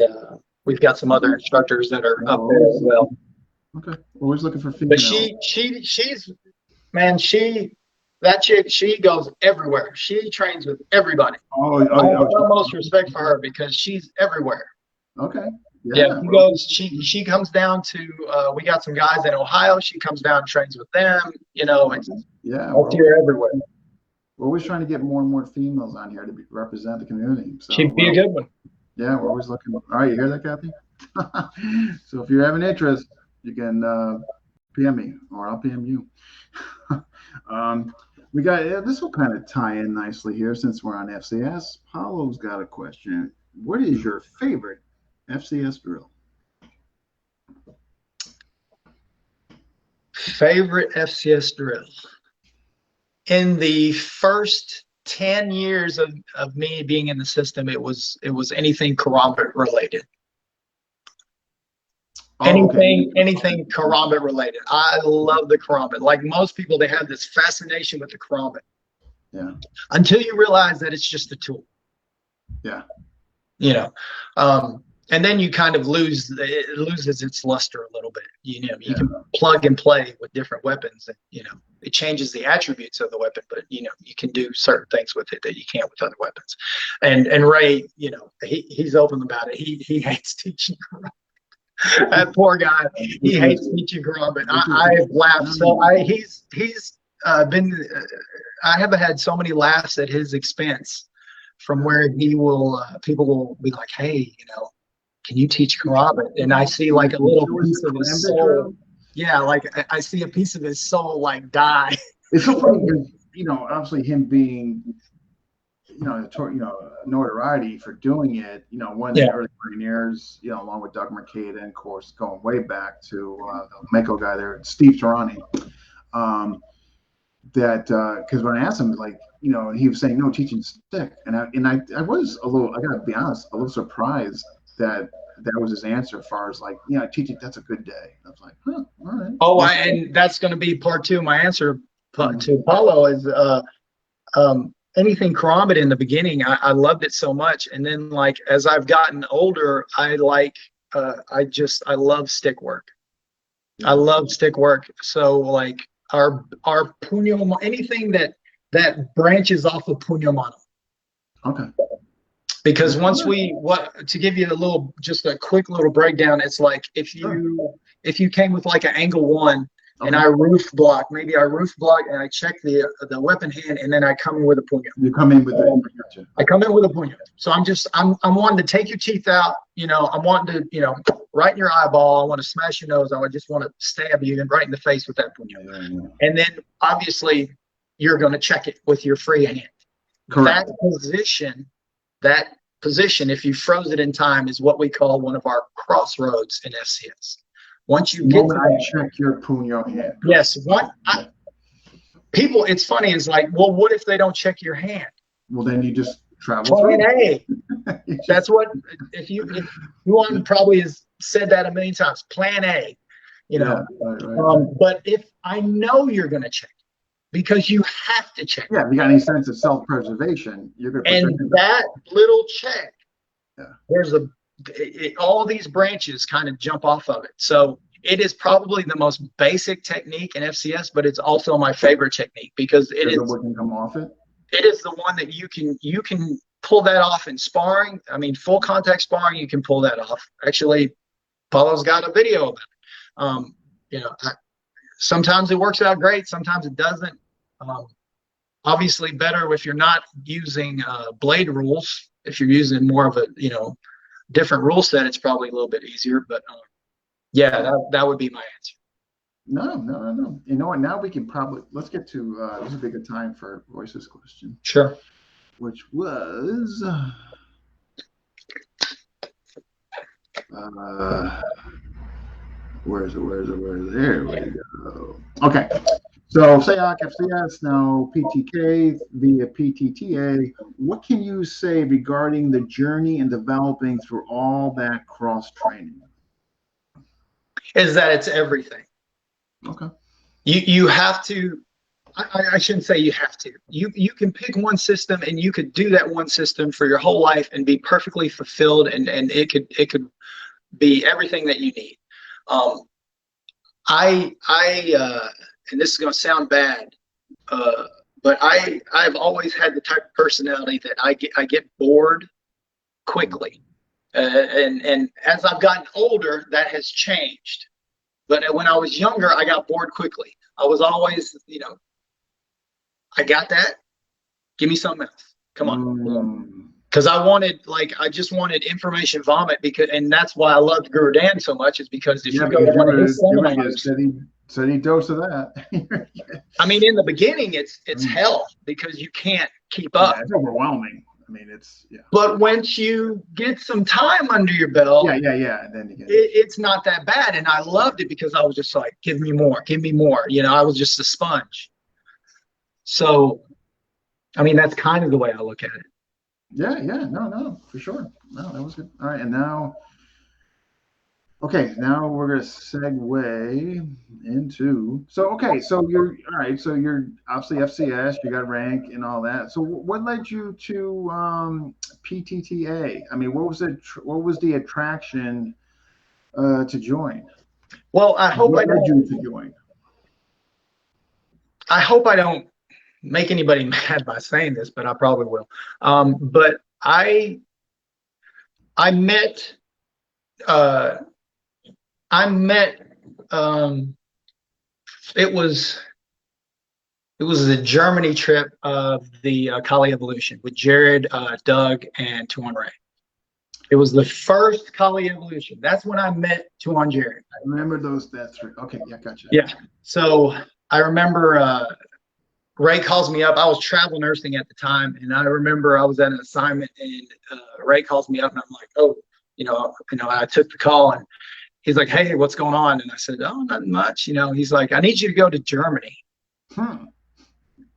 we've got some other instructors that are up there as well. Okay. Always looking for female. But she's, man, that chick, she goes everywhere. She trains with everybody. I have the most respect for her because she's everywhere. Okay. Yeah, she comes down to we got some guys in Ohio. She comes down and trains with them. You know, it's here everywhere. We're always trying to get more and more females on here to represent the community. So, she'd be a good one. Yeah, we're always looking. All right, you hear that, Kathy? So if you have an interest, you can PM me or I'll PM you. We got this will kind of tie in nicely here since we're on FCS. Paulo's got a question. What is your favorite FCS drill? Favorite FCS drill? In the first 10 years of me being in the system, it was anything karambit related. Anything karambit related. I love the karambit. Like most people, they have this fascination with the karambit. Yeah. Until you realize that it's just a tool. Yeah. You know, and then you kind of it loses its luster a little bit. You know, you can plug and play with different weapons, and you know, it changes the attributes of the weapon, but you know, you can do certain things with it that you can't with other weapons. And Ray, you know, he's open about it. He hates teaching karambit. That poor guy, he hates teaching karambit. I've laughed so he's been I have had so many laughs at his expense from where he will people will be like, hey, you know, can you teach karambit? And I see like a little piece of his soul. Yeah, like I see a piece of his soul like die. It's so funny because, you know, obviously him being, you know, notoriety for doing it, you know, one of the early pioneers, you know, along with Doug Mercada, and of course, going way back to the Mako guy there, Steve Tarani. Because when I asked him, like, you know, he was saying, no, teaching's sick. And I was I gotta be honest, a little surprised that was his answer as far as like, yeah, teaching, that's a good day. I was like, huh, all right. Oh, and that's going to be part two. My answer to Paulo is anything karambit in the beginning. I loved it so much. And then like, as I've gotten older, I love stick work. I love stick work. So like our puño, anything that branches off of puño mano. Okay. Because once to give you just a quick little breakdown, it's like if you came with like an angle one and I roof block and I check the weapon hand and then I come in with a puño. You come in with a I come in with a puño. So I'm wanting to take your teeth out, you know, I'm wanting to, you know, right in your eyeball, I want to smash your nose, I just want to stab you right in the face with that puño. Yeah. And then obviously you're going to check it with your free hand. Correct. That position, if you froze it in time, is what we call one of our crossroads in FCS. Once you get to check your puño hand. Yes. People, it's funny. It's like, well, what if they don't check your hand? Well, then you just travel. Plan A. That's what. If you want, probably has said that a million times. Plan A. You know. Yeah, right. But if I know you're going to check, because you have to check. Yeah, if you got any sense of self-preservation, you're going to. And that little check, there's all these branches kind of jump off of it. So it is probably the most basic technique in FCS, but it's also my favorite technique because it is. What can come off it? It is the one that you can pull that off in sparring. I mean, full contact sparring, you can pull that off. Actually, Paulo's got a video of it. You know. Sometimes it works out great. Sometimes it doesn't. Obviously better if you're not using blade rules. If you're using more of a, you know, different rule set, it's probably a little bit easier. But yeah, that would be my answer. No. You know what? Now we can let's get to this would be a good time for Royce's question. Sure. Which was where is it? There we go. Okay. So SAOC, FCS, now PTK via PTTA. What can you say regarding the journey and developing through all that cross training? Is that it's everything. Okay. You have to. I shouldn't say you have to. You can pick one system and you could do that one system for your whole life and be perfectly fulfilled, and it could be everything that you need. And this is going to sound bad, but I've always had the type of personality that I get bored quickly, and as I've gotten older, that has changed. But when I was younger, I got bored quickly. I was always, I got that. Give me something else. Come on. Because I just wanted information vomit, and that's why I loved Guro Dan so much, is because if you go to one of his seminars, steady dose of that. I mean, in the beginning, it's hell because you can't keep up. Yeah, it's overwhelming. I mean, yeah. But once you get some time under your belt, and then it's not that bad. And I loved it because I was just like, give me more, give me more. I was just a sponge. So, I mean, that's kind of the way I look at it. Yeah, no, for sure. No, that was good. All right, and now we're gonna segue into. So you're all right. So you're obviously FCS. You got rank and all that. So what led you to PTTA? I mean, what was the attraction to join? Well, I hope what led you to join. I hope I don't make anybody mad by saying this, but I probably will. But I met it was the Germany trip of the Kali Evolution with Jared, Doug, and Tuhon Ray. It was the first Kali Evolution. That's when I met Tuhon Jared. I remember those. That's right. Okay, yeah, gotcha. Yeah. So I remember Ray calls me up. I was travel nursing at the time, and I remember I was at an assignment, and Ray calls me up, and I'm like, oh, I took the call, and he's like, hey, what's going on? And I said, oh, nothing much. He's like, I need you to go to Germany. And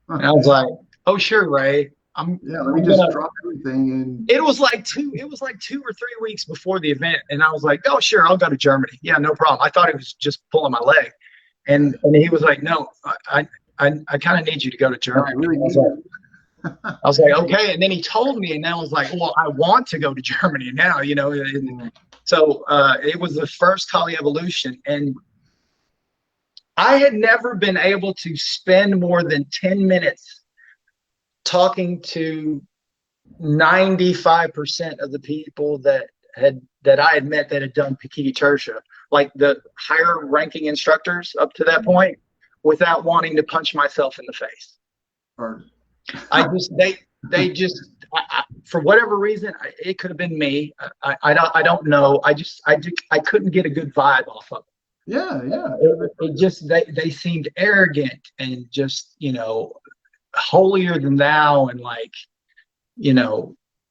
I was like, oh, sure, Ray. Let me just drop everything. And it was like 2 or 3 weeks before the event, and I was like, oh, sure, I'll go to Germany. Yeah, no problem. I thought he was just pulling my leg, and he was like, no, I kind of need you to go to Germany. I was like, okay. And then he told me, and then I was like, well, I want to go to Germany now, So it was the first Kali Evolution, and I had never been able to spend more than 10 minutes talking to 95% of the people that I had met that had done Pikiti Tertia, like the higher ranking instructors up to that point, without wanting to punch myself in the face. They just for whatever reason, it could have been me. I don't know. I couldn't get a good vibe off of it. Yeah. It just they seemed arrogant and just holier than thou, and like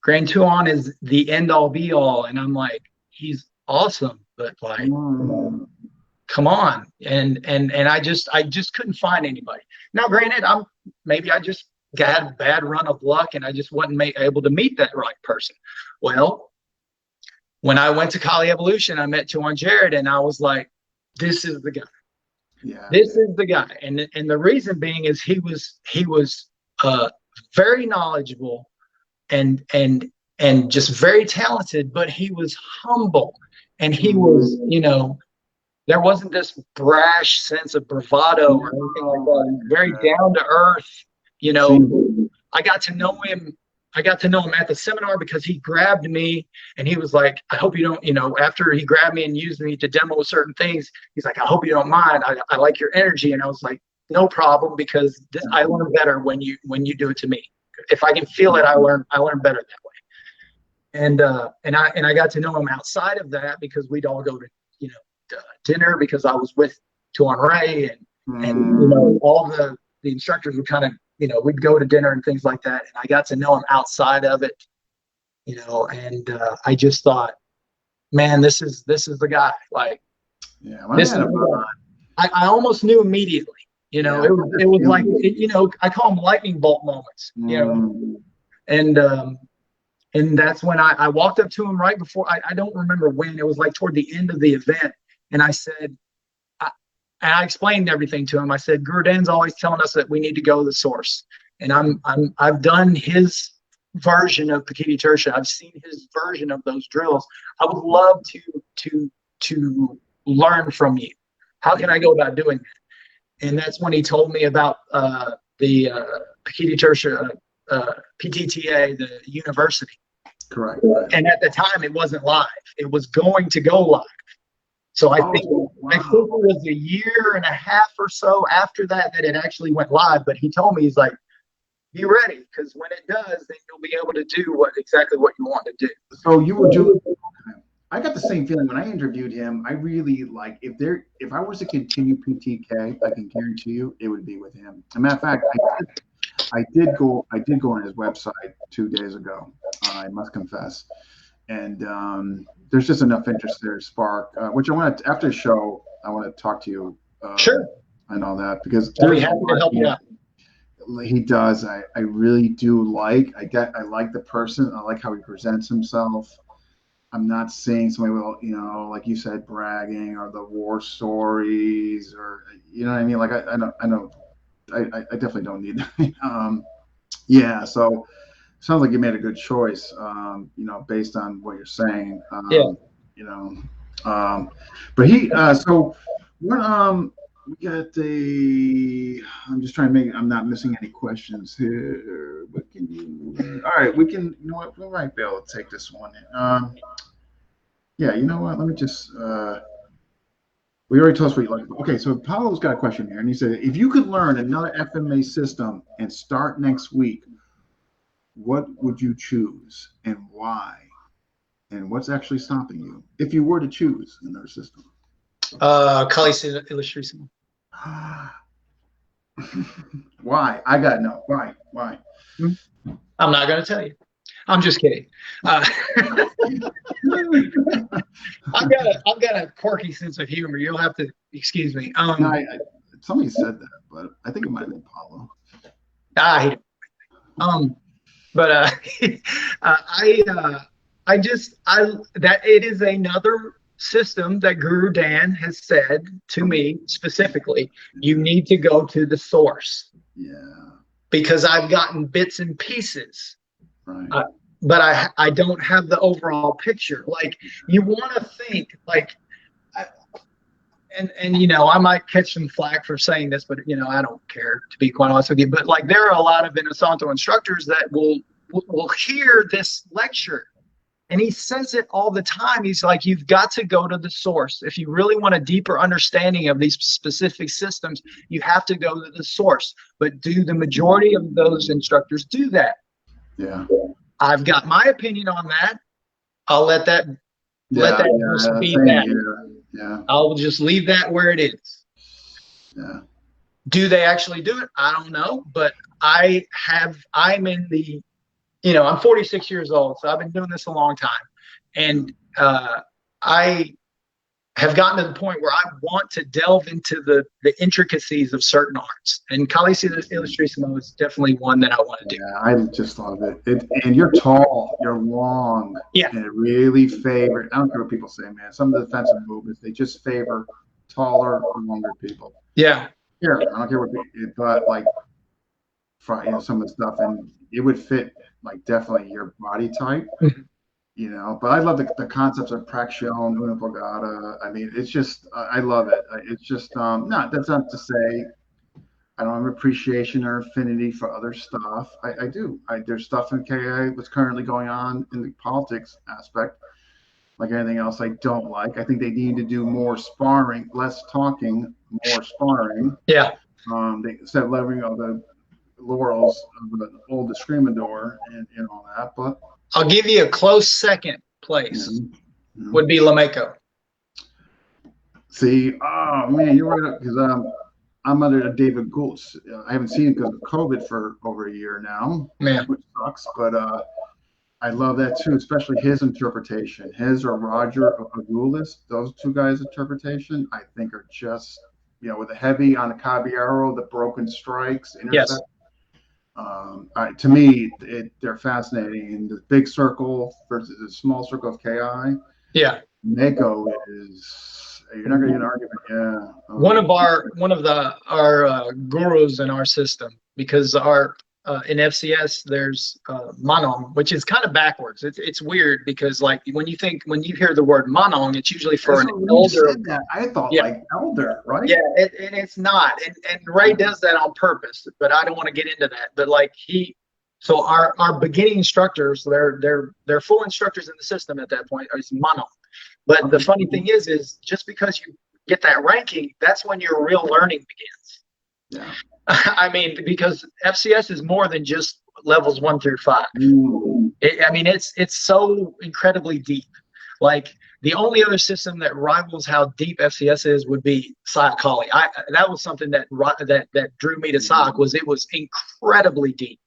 Grand Tuhon is the end all be all, and I'm like, he's awesome, but like come on. And I just couldn't find anybody. Now granted, maybe I just got a bad run of luck and I just wasn't able to meet that right person. Well, when I went to Kali Evolution, I met Tuhon Jared, and I was like, this is the guy. Yeah. This is the guy. And the reason being is he was very knowledgeable and just very talented, but he was humble, and he was, there wasn't this brash sense of bravado or anything like that. Very down to earth. I got to know him at the seminar because he grabbed me and he was like, I hope you don't, after he grabbed me and used me to demo certain things, he's like, I hope you don't mind. I like your energy. And I was like, no problem, because I learn better when you do it to me. If I can feel it, I learn better that way. And I got to know him outside of that because we'd all go to dinner, because I was with Tuhon Ray and all the instructors would kind of we'd go to dinner and things like that, and I got to know him outside of it, and I just thought, man, this is the guy. Like, yeah, this is the guy. I almost knew immediately. You know, Yeah. it was like, you know, I call them lightning bolt moments, you know, and that's when I walked up to him right before, I don't remember when, it was like toward the end of the event. And I said, and I explained everything to him. I said, Guro Dan's always telling us that we need to go to the source. And I've done his version of Pakiti Tertia. I've seen his version of those drills. I would love to learn from you. How can I go about doing that? And that's when he told me about the Pakiti Tertia PTTA, the university. Correct. And at the time, it wasn't live. It was going to go live. So I think it was a year and a half or so after that it actually went live. But he told me, he's like, be ready, because when it does, then you'll be able to do exactly what you want to do. So you would do. I got the same feeling when I interviewed him. I really like, if I was to continue PTK, I can guarantee you it would be with him. As a matter of fact, I did go on his website 2 days ago. I must confess, and there's just enough interest there, spark. Which I want to, after the show, I want to talk to you. Sure. And all that, because I'll be happy to help you out. He does. I really do like. I like the person. I like how he presents himself. I'm not seeing somebody with, you know, like you said, bragging or the war stories, or, you know what I mean? Like I definitely don't need that. Yeah. So sounds like you made a good choice. You know, based on what you're saying. Yeah. You know, but he. So what? We got the. I'm just trying to make. I'm not missing any questions here. What can you? All right, we can. You know what? We might be able to take this one. Yeah. You know what? Let me just. We already told us what you like. Okay, so Paulo's got a question here, and he said, if you could learn another FMA system and start next week, what would you choose and why? And what's actually stopping you if you were to choose another system? Cálice Ilustrísimo. Why? I gotta know. Why? I'm not going to tell you. I'm just kidding. I've got a quirky sense of humor. You'll have to excuse me. Somebody said that, but I think it might have been Paulo. I hate it. But that it is another system that Guro Dan has said to me specifically, you need to go to the source. Yeah. Because I've gotten bits and pieces. Right. But I don't have the overall picture. Like, you want to think like, and you know, I might catch some flack for saying this, but you know, I don't care, to be quite honest with you. But like, there are a lot of Inosanto instructors that will hear this lecture. And he says it all the time. He's like, you've got to go to the source. If you really want a deeper understanding of these specific systems, you have to go to the source. But do the majority of those instructors do that? Yeah. I've got my opinion on that. I'll let that be that. Yeah. I'll just leave that where it is. Yeah. Do they actually do it? I don't know. But I'm in the, you know, I'm 46 years old, so I've been doing this a long time. And I have gotten to the point where I want to delve into the intricacies of certain arts. And Cálice Ilustrísimo is definitely one that I want to do. Yeah, I just love it. And you're tall, you're long. Yeah. And it really favors, I don't care what people say, man. Some of the defensive movements, they just favor taller, longer people. Yeah. Here, I don't care what people, but like, you know, some of the stuff, and it would fit like definitely your body type. You know, but I love the concepts of Praxion, Unipagata. I mean, it's just, I love it. It's just, that's not to say I don't have appreciation or affinity for other stuff. I do. There's stuff in KA that's currently going on in the politics aspect, like anything else I don't like. I think they need to do more sparring, less talking, more sparring. Yeah. Instead of leveraging all the laurels of the old discriminator and all that, but I'll give you a close second place. Would be Lameco. See, oh man, you're right, because I'm under David Goult's. I haven't seen it because of COVID for over a year now, which sucks. But I love that too, especially his interpretation. His or Roger Agulis, those two guys' interpretation, I think are just with a heavy on a Caballero, the broken strikes, Yes. intercept. To me, they're fascinating. And the big circle versus the small circle of KI. Yeah. Mako is, you're not going to get an argument. Yeah. One of our gurus in our system, because in FCS there's manong, which is kind of backwards. It's weird because like when you hear the word manong, it's usually for an elder. I thought like elder, right? Yeah, and it's not. And Ray does that on purpose, but I don't want to get into that. But like so our beginning instructors, they're full instructors in the system at that point, is manong. But the funny thing is just because you get that ranking, that's when your real learning begins. Yeah. I mean, because FCS is more than just levels 1 through 5. It's so incredibly deep. Like the only other system that rivals how deep FCS is would be Sayak Kali. That was something that drew me to Sayak, was it was incredibly deep.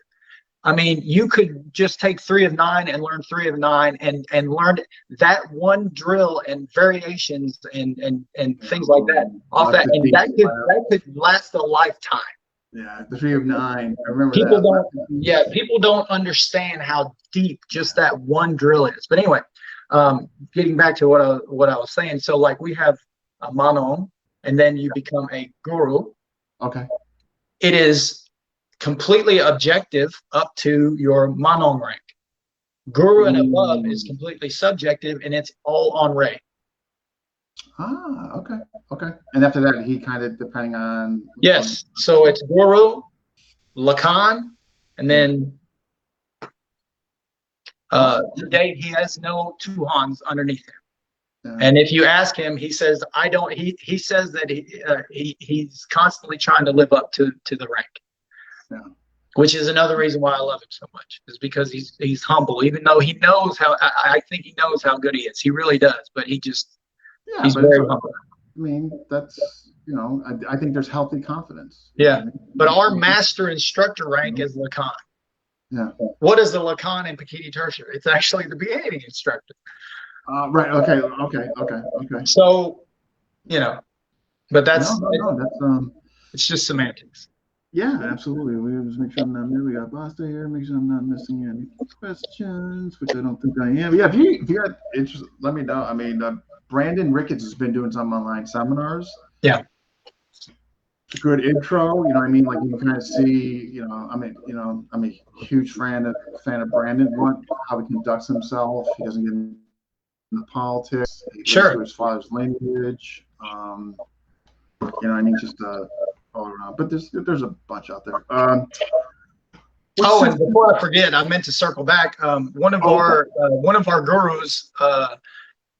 I mean, you could just take 3 of 9 and learn 3 of 9 and learn that one drill and variations and things like that off that. And that could last a lifetime. Yeah, the 3 of 9. I remember people don't understand how deep just that one drill is. But anyway, getting back to what I was saying. So like we have a manong, and then you become a guru. Okay. It is completely objective up to your manong rank. Guru and above is completely subjective, and it's all on Ray. Okay. And after that, he kind of depending on. Yes. So it's Guru, Lakan, and then today he has no Tuhons underneath him. And if you ask him, he says, I don't. He says that he's constantly trying to live up to the rank. Yeah. Which is another reason why I love him so much, is because he's humble, even though he knows how. I think he knows how good he is. He really does, but he's very humble. I mean, that's I think there's healthy confidence. Yeah, but our master instructor rank is Lakan. Yeah. What is the Lakan in PTTA tertiary? It's actually the beginning instructor. Right. Okay. So, but that's it's just semantics. Yeah, absolutely. We just make sure I'm not missing. We got Basta here. Make sure I'm not missing any questions, which I don't think I am. Yeah, if you got interest, let me know. I mean, Brandon Ricketts has been doing some online seminars. Yeah. Good intro. You know what I mean? Like you can kind of see. I'm a huge fan of Brandon. How he conducts himself. He doesn't get into politics. He goes through his father's lineage. Just all around, but there's a bunch out there. And before I forget, I meant to circle back. One of our gurus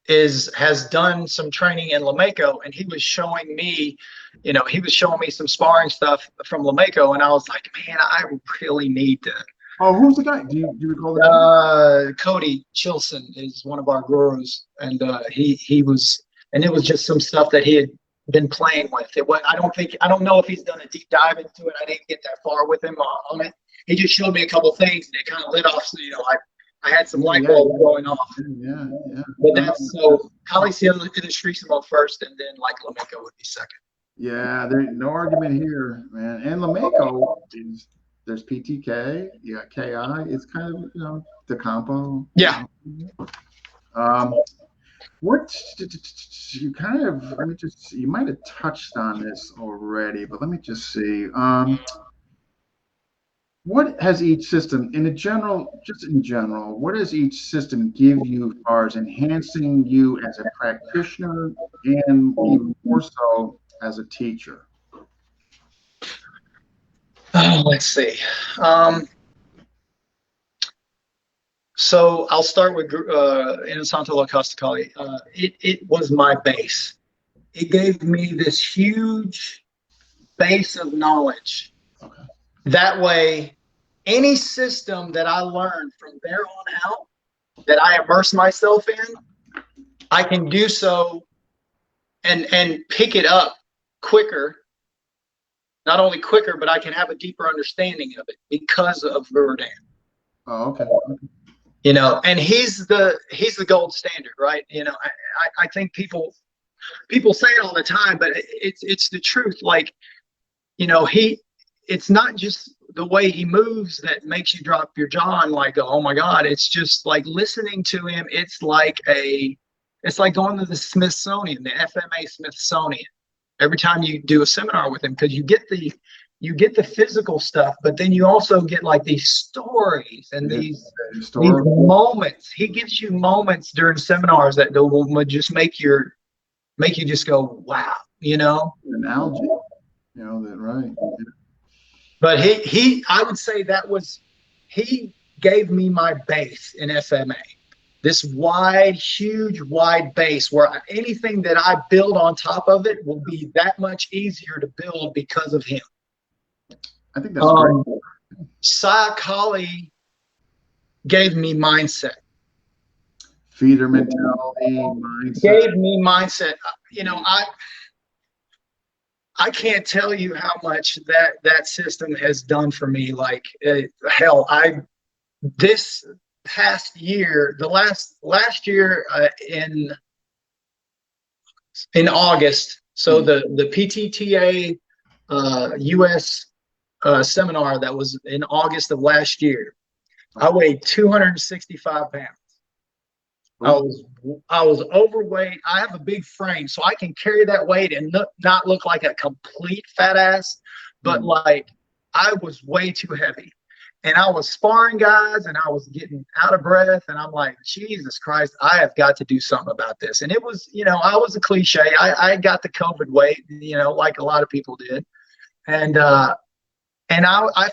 has done some training in Lamako, and he was showing me, some sparring stuff from Lamako, and I was like, man, I really need to. Oh, who's the guy? Do you recall that? Cody Chilson is one of our gurus, and he was, and it was just some stuff that he had been playing with it. I don't know if he's done a deep dive into it. I didn't get that far with him on it. He just showed me a couple things, and it kind of lit off. So I had some light bulbs going off. Yeah. But that's so. Caliciano Illustrissimo first, and then like Lamako would be second. Yeah, there's no argument here, man. And Lamako there's PTK. You got KI. It's kind of the compo. Yeah. What you kind of you might have touched on this already, but let me just see. What has each system in general, what does each system give you as far as enhancing you as a practitioner and even more so as a teacher? Let's see. So I'll start with Inasanto La Costa Cali. It was my base. It gave me this huge base of knowledge. Okay. That way, any system that I learned from there on out, that I immerse myself in, I can do so and pick it up quicker. Not only quicker, but I can have a deeper understanding of it because of Guro Dan. Oh, okay. And he's the gold standard, right? I think people people say it all the time, but it's the truth. Like, you know, it's not just the way he moves that makes you drop your jaw and like, oh my God. It's just like listening to him. It's like going to the Smithsonian, the FMA Smithsonian, every time you do a seminar with him, because you get the physical stuff, but then you also get like these stories and these moments. He gives you moments during seminars that will just make you just go, wow, you know. Analogy, you know that, right? Yeah. But I would say he gave me my base in FMA. This huge, wide base where anything that I build on top of it will be that much easier to build because of him. I think that's great. Psychology gave me mindset. Feeder mentality, mindset. Gave me mindset. You know, I can't tell you how much that system has done for me. Like, hell, this past year, the last year in August, so the PTTA US seminar that was in August of last year, I weighed 265 pounds. I was overweight. I have a big frame, so I can carry that weight and not look like a complete fat ass, but like I was way too heavy. And I was sparring guys and I was getting out of breath, and I'm like, Jesus Christ, I have got to do something about this. And it was, you know, I was a cliche. I got the COVID weight, you know, like a lot of people did. And I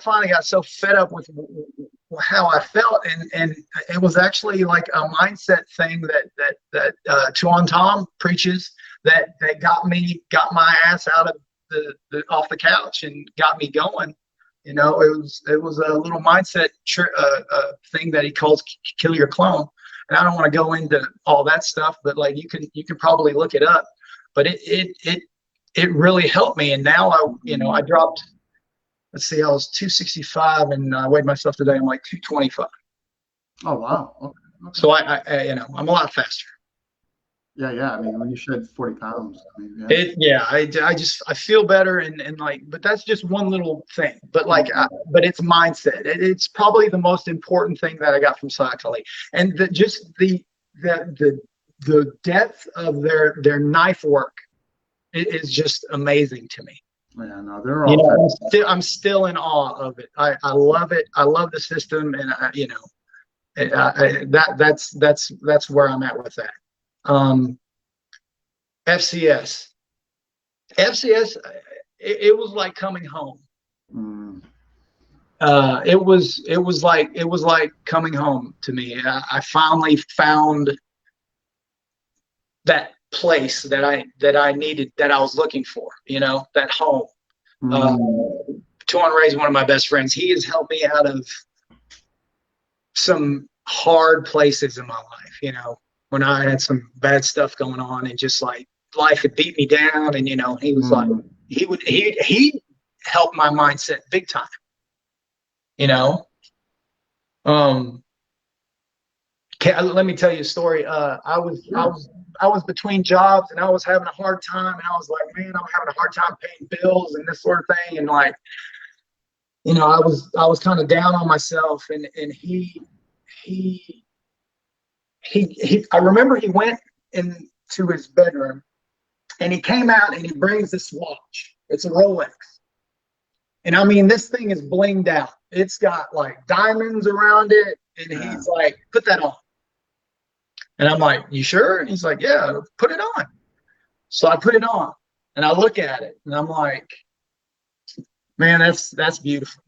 finally got so fed up with how I felt, and it was actually like a mindset thing that Tuhon Tom preaches that got my ass out of off the couch and got me going. You know, it was a little mindset thing that he calls kill your clone. And I don't want to go into all that stuff, but like you can probably look it up. But it really helped me. And now I dropped. Let's see, I was 265 and I weighed myself today. I'm like 225. Oh wow. Okay. So I I'm a lot faster. Yeah. I mean, when you shed 40 pounds, I mean, I feel better and like, but that's just one little thing. But like, but it's mindset. It's probably the most important thing that I got from psychology, and the depth of their knife work is just amazing to me. Yeah, no, they're all. I'm still in awe of it. I love it. I love the system, and that's where I'm at with that. FCS, it was like coming home. It was like coming home to me. I finally found that place that I needed, that I was looking for, you know, that home. Tuhon Jared is one of my best friends. He has helped me out of some hard places in my life, you know, when I had some bad stuff going on and just like life had beat me down, and you know, he was like, he helped my mindset big time, you know. Let me tell you a story. I was between jobs and I was having a hard time, and I was like, man, I'm having a hard time paying bills and this sort of thing. And like, you know, I was kind of down on myself, and he I remember he went into his bedroom and he came out and he brings this watch. It's a Rolex. And I mean, this thing is blinged out. It's got like diamonds around it. And he's like, put that on. And I'm like, you sure? And he's like, yeah, put it on. So I put it on and I look at it and I'm like, man, that's beautiful,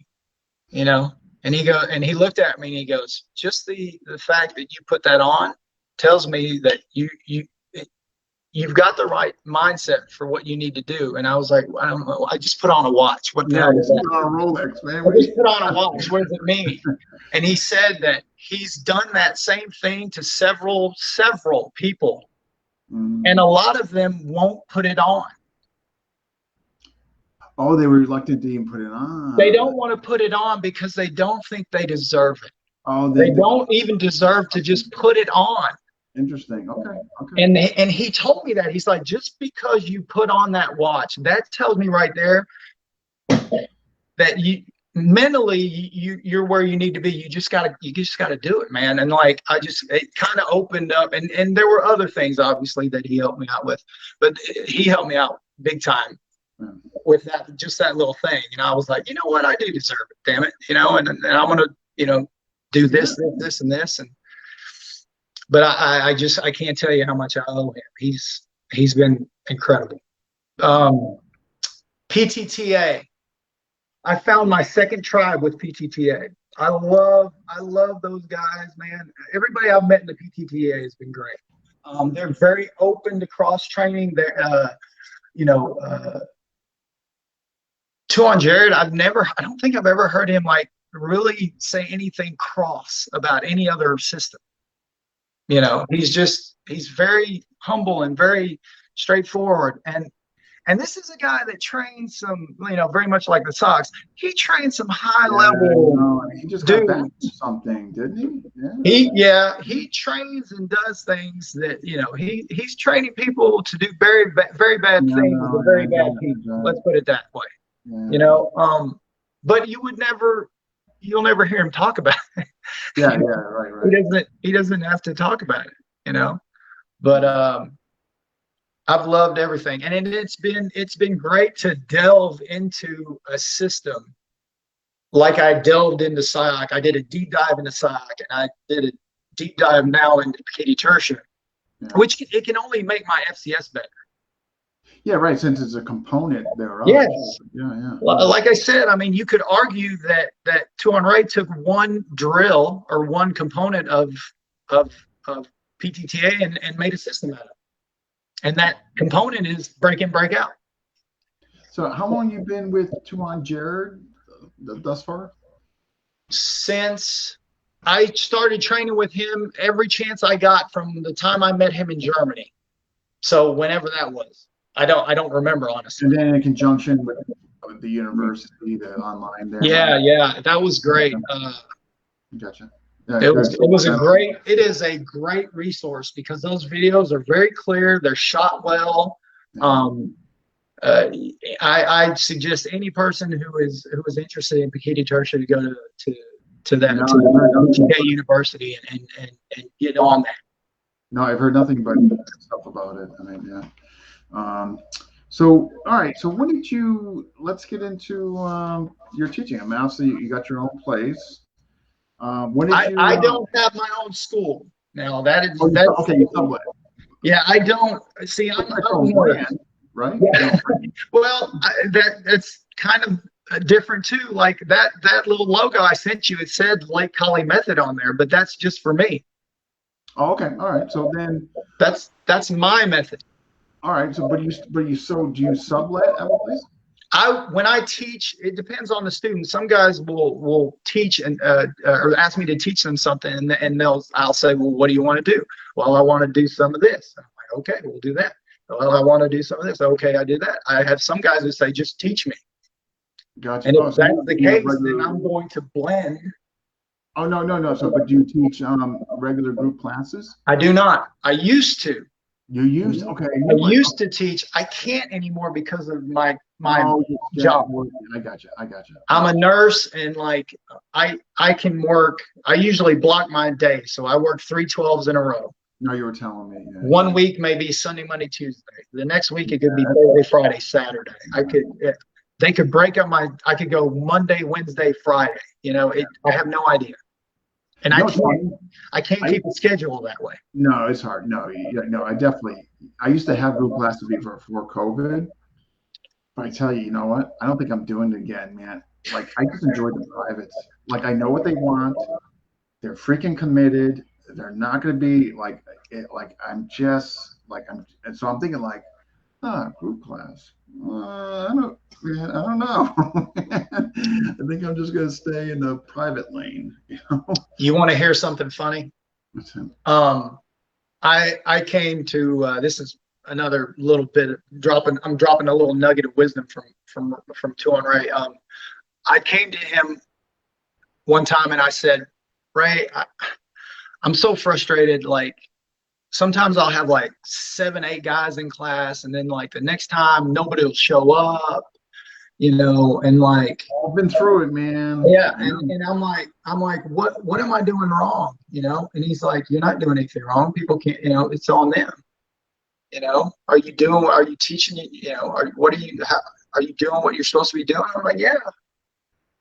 you know? And he looked at me and he goes, just the fact that you put that on tells me that you've got the right mindset for what you need to do. And I was like, I don't know. I just put on a watch. What the hell is that? Put on a Rolex, man. I just put on a watch. What does it mean? And he said that he's done that same thing to several people. And a lot of them won't put it on. Oh, they were reluctant to even put it on. They don't want to put it on because they don't think they deserve it. Oh, they don't even deserve to just put it on. Interesting. Okay. Okay. And he told me that. He's like, just because you put on that watch, that tells me right there that you mentally you're where you need to be. You just gotta do it, man. And like it kind of opened up, and there were other things obviously that he helped me out with, but he helped me out big time with that, just that little thing. You know, I was like, you know what, I do deserve it, damn it, you know, and I'm gonna, you know, do this, this, and this, and but I can't tell you how much I owe him. He's been incredible. PTTA. I found my second tribe with PTTA. I love those guys, man. Everybody I've met in the PTTA has been great. They're very open to cross training. They're, Tuhon Jared, I don't think I've ever heard him like really say anything cross about any other system. You know, he's very humble and very straightforward. And this is a guy that trains some, you know, very much like the Sox. He trains some high level. No, he just got back to something, didn't he? He trains and does things that, you know, he's training people to do very bad things with very bad people. Let's put it that way. Yeah. You know, but you'll never hear him talk about it. Right. He doesn't have to talk about it, you know. But I've loved everything, and it's been great to delve into a system like I delved into SIOC. I did a deep dive into SIOC, and I did a deep dive now into PTTA, which it can only make my FCS better. Yeah, right. Since it's a component thereof. Yes. Yeah. Like I said, I mean, you could argue that Tuhon Jared took one drill or one component of PTTA and made a system out of it. And that component is break in, break out. So how long you been with Tuhon Jared thus far? Since I started training with him every chance I got from the time I met him in Germany. So whenever that was. I don't remember, honestly. And then in conjunction with the university, the online there. Yeah, that was great. Gotcha. It is a great resource because those videos are very clear. They're shot well. I suggest any person who is interested in PTTA to go to PTTA University and get on that. No, I've heard nothing but stuff about it. I mean, yeah. So, all right. So let's get into your teaching. I mean, obviously you got your own place. I don't have my own school now. That's okay. You sublet. Yeah, I don't see. I'm brand, right? Yeah. Well, that's kind of different too. Like that little logo I sent you, it said Lake Collie Method on there, but that's just for me. Oh, okay. All right. So then that's my method. All right. So, do you sublet at a place? When I teach, it depends on the student. Some guys will teach and or ask me to teach them something, and I'll say, well, what do you want to do? Well, I want to do some of this. I'm like, okay, we'll do that. Well, I want to do some of this. Okay, I do that. I have some guys who say, just teach me. Gotcha. And if that's the case, then I'm going to blend. Oh, no. So, but do you teach regular group classes? I do not. I used to. You used okay. I used to teach. I can't anymore because of my job. I got you. I'm a nurse, and like I can work. I usually block my day, so I work 3 12s in a row. No, you were telling me. Yeah. One week maybe Sunday, Monday, Tuesday. The next week it could be Thursday, Friday, Saturday. They could break up I could go Monday, Wednesday, Friday. You know, I have no idea. And I can't keep a schedule that way. No, it's hard. No, I used to have group classes before COVID. But I tell you, you know what? I don't think I'm doing it again, man. Like, I just enjoy the privates. Like, I know what they want. They're freaking committed. They're not going to be like I'm just like, and so I'm thinking like, group class. I don't know. I think I'm just going to stay in the private lane. You know? You want to hear something funny? I came to this is another little bit of I'm dropping a little nugget of wisdom from Tuhon Jared. I came to him one time and I said, Ray, I'm so frustrated. Like, sometimes I'll have like 7, 8 guys in class, and then like the next time nobody will show up, and like, I've been through it, man. yeah. And I'm like, what am I doing wrong? And he's like, you're not doing anything wrong. People can't, it's on them. Are you teaching, are you doing what you're supposed to be doing? I'm like, yeah,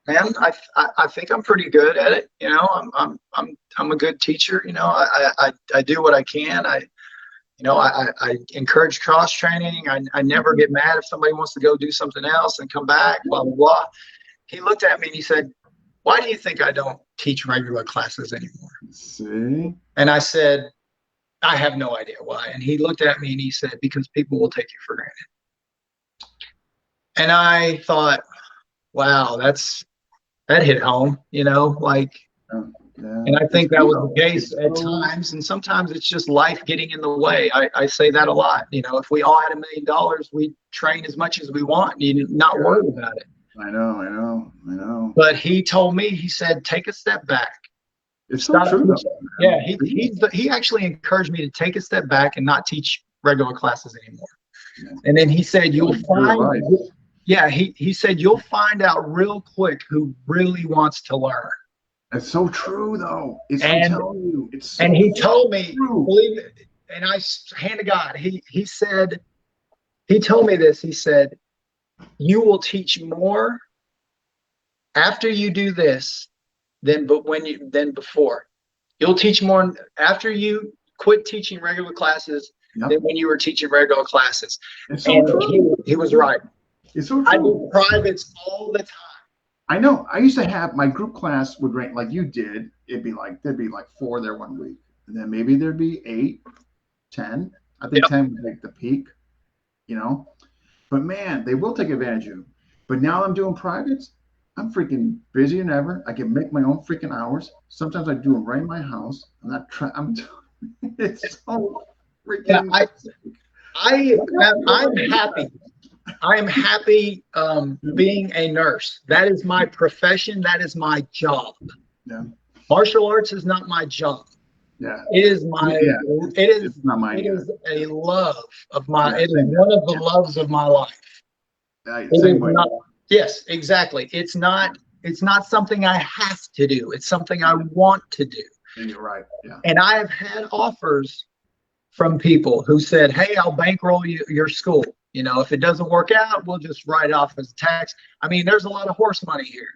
man, I think I'm pretty good at it. I'm a good teacher. I do what I can. I encourage cross training. I never get mad if somebody wants to go do something else and come back, blah, blah, blah. He looked at me and he said, why do you think I don't teach regular classes anymore? See? And I said, I have no idea why. And he looked at me and he said, because people will take you for granted. And I thought, wow, that hit home, like, Yeah. and I think that was the case at times. And sometimes it's just life getting in the way. I say that a lot. If we all had $1 million, we'd train as much as we want. You not worry about it. I know. But he told me, he said, take a step back. It's so true, though. Yeah, he actually encouraged me to take a step back and not teach regular classes anymore. Yeah. And then he said, you'll find, he said, you'll find out real quick who really wants to learn. That's so true, though. I'm telling you, it's so and he told me, true. Believe it, and I hand to God, he said, he told me this. He said, you will teach more after you do this than before. You'll teach more after you quit teaching regular classes than when you were teaching regular classes. It's so true. He was right. It's so true. I do privates all the time. I know. I used to have my group class would rank like you did. There'd be like 4 there one week, and then maybe there'd be 8, 10. I think 10 was like the peak, But man, they will take advantage of you. But now I'm doing privates. I'm freaking busier than ever. I can make my own freaking hours. Sometimes I do them right in my house. It's so freaking. Yeah, I'm happy. I am happy being a nurse. That is my profession. That is my job. Yeah. Martial arts is not my job. Yeah. It is my. Yeah. It is a love of my. It is one of the loves of my life. Same way. Yes, exactly. It's not something I have to do. It's something I want to do. You're right. Yeah. And I have had offers from people who said, hey, I'll bankroll your school. If it doesn't work out, we'll just write it off as a tax. I mean, there's a lot of horse money here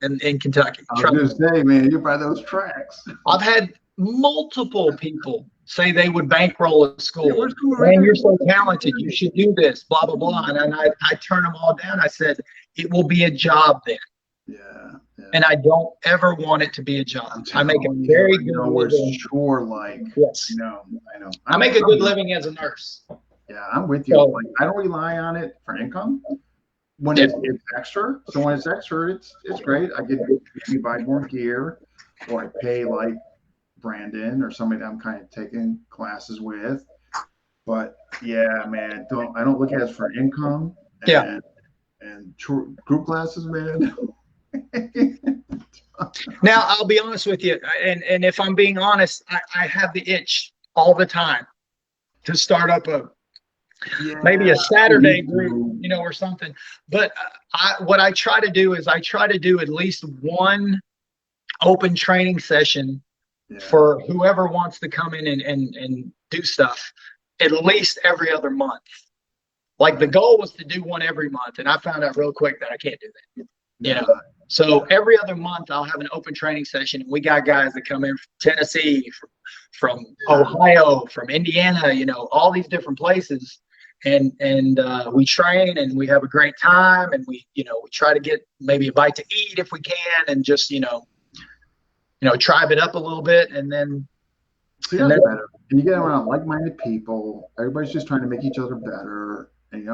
in Kentucky. I was just saying, man, you buy those tracks. I've had multiple people say they would bankroll a school. Man, you're so talented. You should do this, blah, blah, blah. And I turn them all down. I said, it will be a job then. Yeah. And I don't ever want it to be a job. I make a very good living. Sure, like, yes. I know. I make a good living as a nurse. Yeah, I'm with you. So, like, I don't rely on it for income. When it's extra, so when it's extra, it's great. I get maybe buy more gear, or I pay like Brandon or somebody that I'm kind of taking classes with. But yeah, man, I don't look at it for income. And group classes, man. Now I'll be honest with you, and if I'm being honest, I have the itch all the time to start up maybe a Saturday group, or something. But what I try to do is I try to do at least one open training session for whoever wants to come in and do stuff at least every other month. Like the goal was to do one every month, and I found out real quick that I can't do that. So every other month I'll have an open training session. We got guys that come in from Tennessee, from Ohio, from Indiana, all these different places. And we train and we have a great time, and we try to get maybe a bite to eat if we can, and just tribe it up a little bit, and then better. And you get around like-minded people. Everybody's just trying to make each other better. And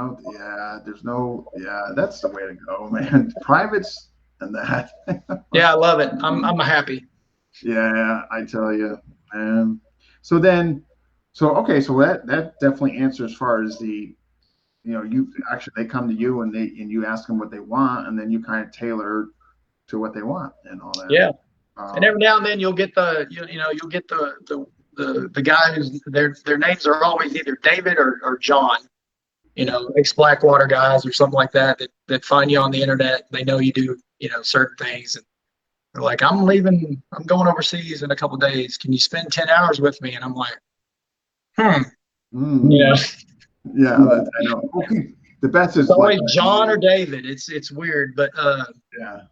that's the way to go, man. Privates and that. Yeah, I love it. I'm happy. Yeah, I tell you. So that definitely answers as far as the, they come to you and you ask them what they want, and then you kind of tailor to what they want and all that. Yeah. And every now and then you'll get the the guy who's their names are always either David or John, ex-Blackwater guys or something like that that find you on the internet. They know you do, certain things. And they're like, I'm leaving, I'm going overseas in a couple of days. Can you spend 10 hours with me? And I'm like, Yeah, I know. Okay. The best is it's always John or David. It's weird, but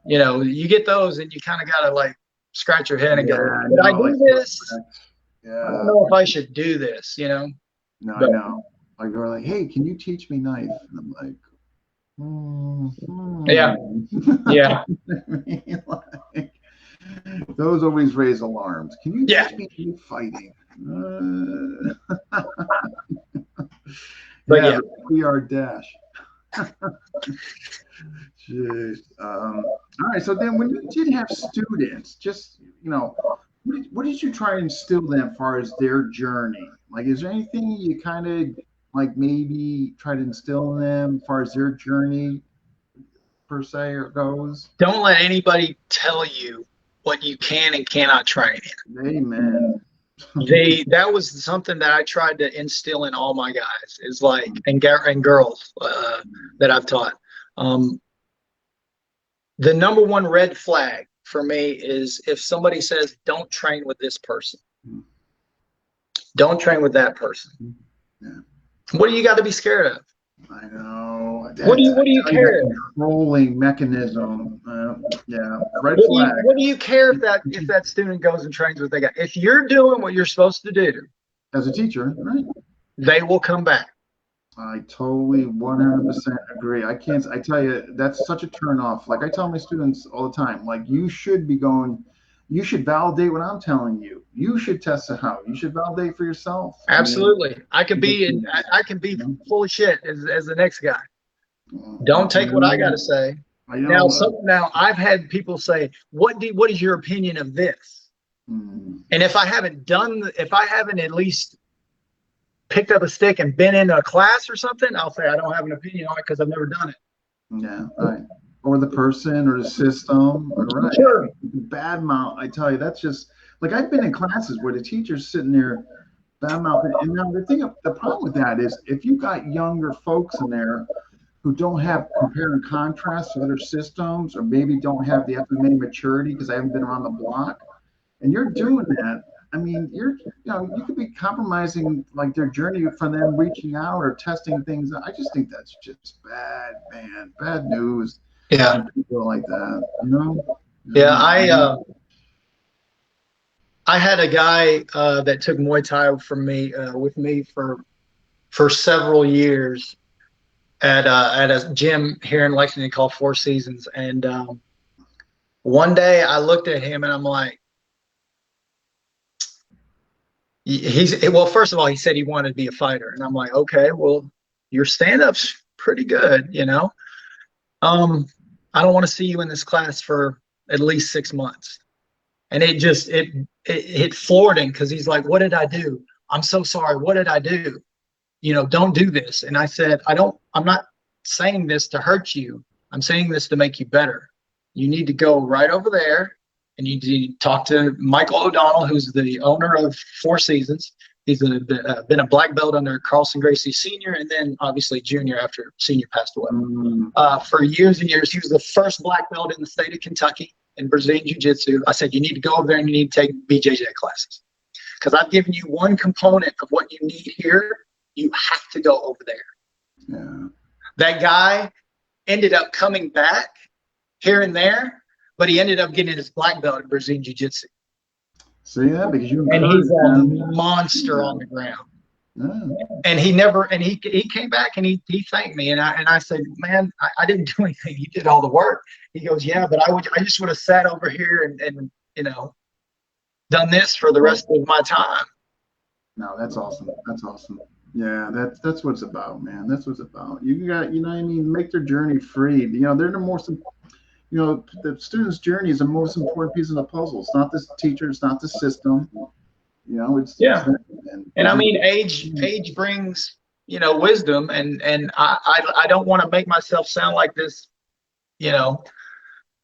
you get those and you kind of got to like scratch your head and go, did I do this? Yeah. I don't know if I should do this, No, I know. Like they're like, hey, can you teach me knife? And I'm like, yeah. Like, those always raise alarms. Can you teach me fighting? But PR dash. Jeez. All right. So then, when you did have students, just what did you try to instill in them as far as their journey? Like, is there anything you kind of like maybe try to instill in them as far as their journey per se or goes? Don't let anybody tell you what you can and cannot train in. Amen. That was something that I tried to instill in all my guys, is like, and girls that I've taught. The number one red flag for me is if somebody says, don't train with this person. Don't train with that person. Yeah. What do you got to be scared of? I know. What do you care? Controlling mechanism. Red flag. What do you care if that student goes and trains with that guy? If you're doing what you're supposed to do as a teacher, right? They will come back. I totally 100% agree. I tell you, that's such a turn off. Like I tell my students all the time, like you should validate what I'm telling you. You should test it out. You should validate for yourself. Absolutely. I can be full of shit as the next guy. Don't take what I got to say. Now I've had people say, what is your opinion of this? And if I haven't at least picked up a stick and been in a class or something, I'll say I don't have an opinion on it because I've never done it. Yeah, right. Or the person or the system. Right. Sure. Bad mouth. I tell you, that's just like I've been in classes where the teacher's sitting there bad mouthing. And now the problem with that is if you've got younger folks in there who don't have compare and contrast to other systems, or maybe don't have the FMA maturity because they haven't been around the block, and you're doing that. I mean, you could be compromising like their journey from them reaching out or testing things. I just think that's just bad, man. Bad news. Yeah. People like that, Yeah, I had a guy that took Muay Thai from me with me for several years at a gym here in Lexington called Four Seasons. And one day I looked at him and I'm like, first of all, he said he wanted to be a fighter. And I'm like, okay, well, your stand-up's pretty good, I don't want to see you in this class for at least 6 months. And it floored him because he's like, what did I do? I'm so sorry. What did I do? Don't do this. And I said, I'm not saying this to hurt you. I'm saying this to make you better. You need to go right over there and you need to talk to Michael O'Donnell, who's the owner of Four Seasons. He's been a black belt under Carlson Gracie Sr. and then obviously Junior after Senior passed away. For years and years, he was the first black belt in the state of Kentucky in Brazilian Jiu-Jitsu. I said, you need to go over there and you need to take BJJ classes. Because I've given you one component of what you need here. You have to go over there. Yeah. That guy ended up coming back here and there, but he ended up getting his black belt in Brazilian Jiu-Jitsu. See that? Because and he's a monster on the ground. And he came back and he thanked me and I said, man, I didn't do anything. You did all the work. He goes, yeah, but I just would have sat over here and done this for the rest of my time. No, that's awesome. That's awesome. Yeah, that's what it's about, man. That's what it's about. You got, make their journey free. They're the most. The student's journey is the most important piece of the puzzle. It's not the teacher. It's not the system. It's and I mean, age brings wisdom, and I don't want to make myself sound like this,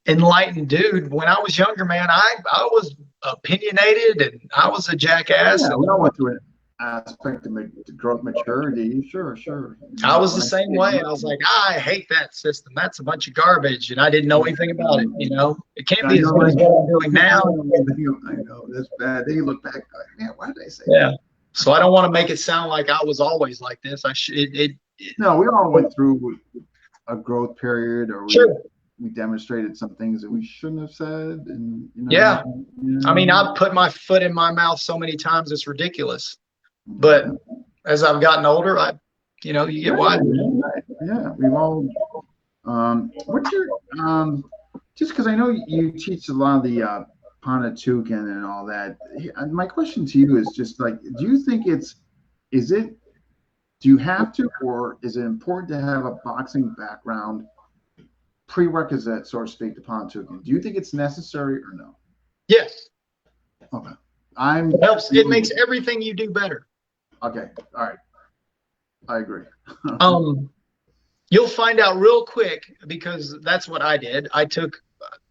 enlightened dude. When I was younger, man, I was opinionated and I was a jackass. Yeah, we all went through an aspect of growth maturity. Sure. I was the same way. I was like, I hate that system. That's a bunch of garbage, and I didn't know anything about it. You know, it can't be as good as what I'm doing now. I know that's bad. Then you look back, like, man, why did I say Yeah. that? So I don't want to make it sound like I was always like this. No, we all went through a growth period, or we demonstrated some things that we shouldn't have said, and yeah. I mean, I've put my foot in my mouth so many times it's ridiculous. But as I've gotten older, you get wise. Yeah, we've all. What's your just because I know you teach a lot of the Panatukan and all that. My question to you is just like, do you think do you have to, or is it important to have a boxing background, prerequisite, so to speak, to Panatukan? Do you think it's necessary or no? Yes. Okay. It helps. It makes everything you do better. Okay. All right. I agree. You'll find out real quick, because that's what I did.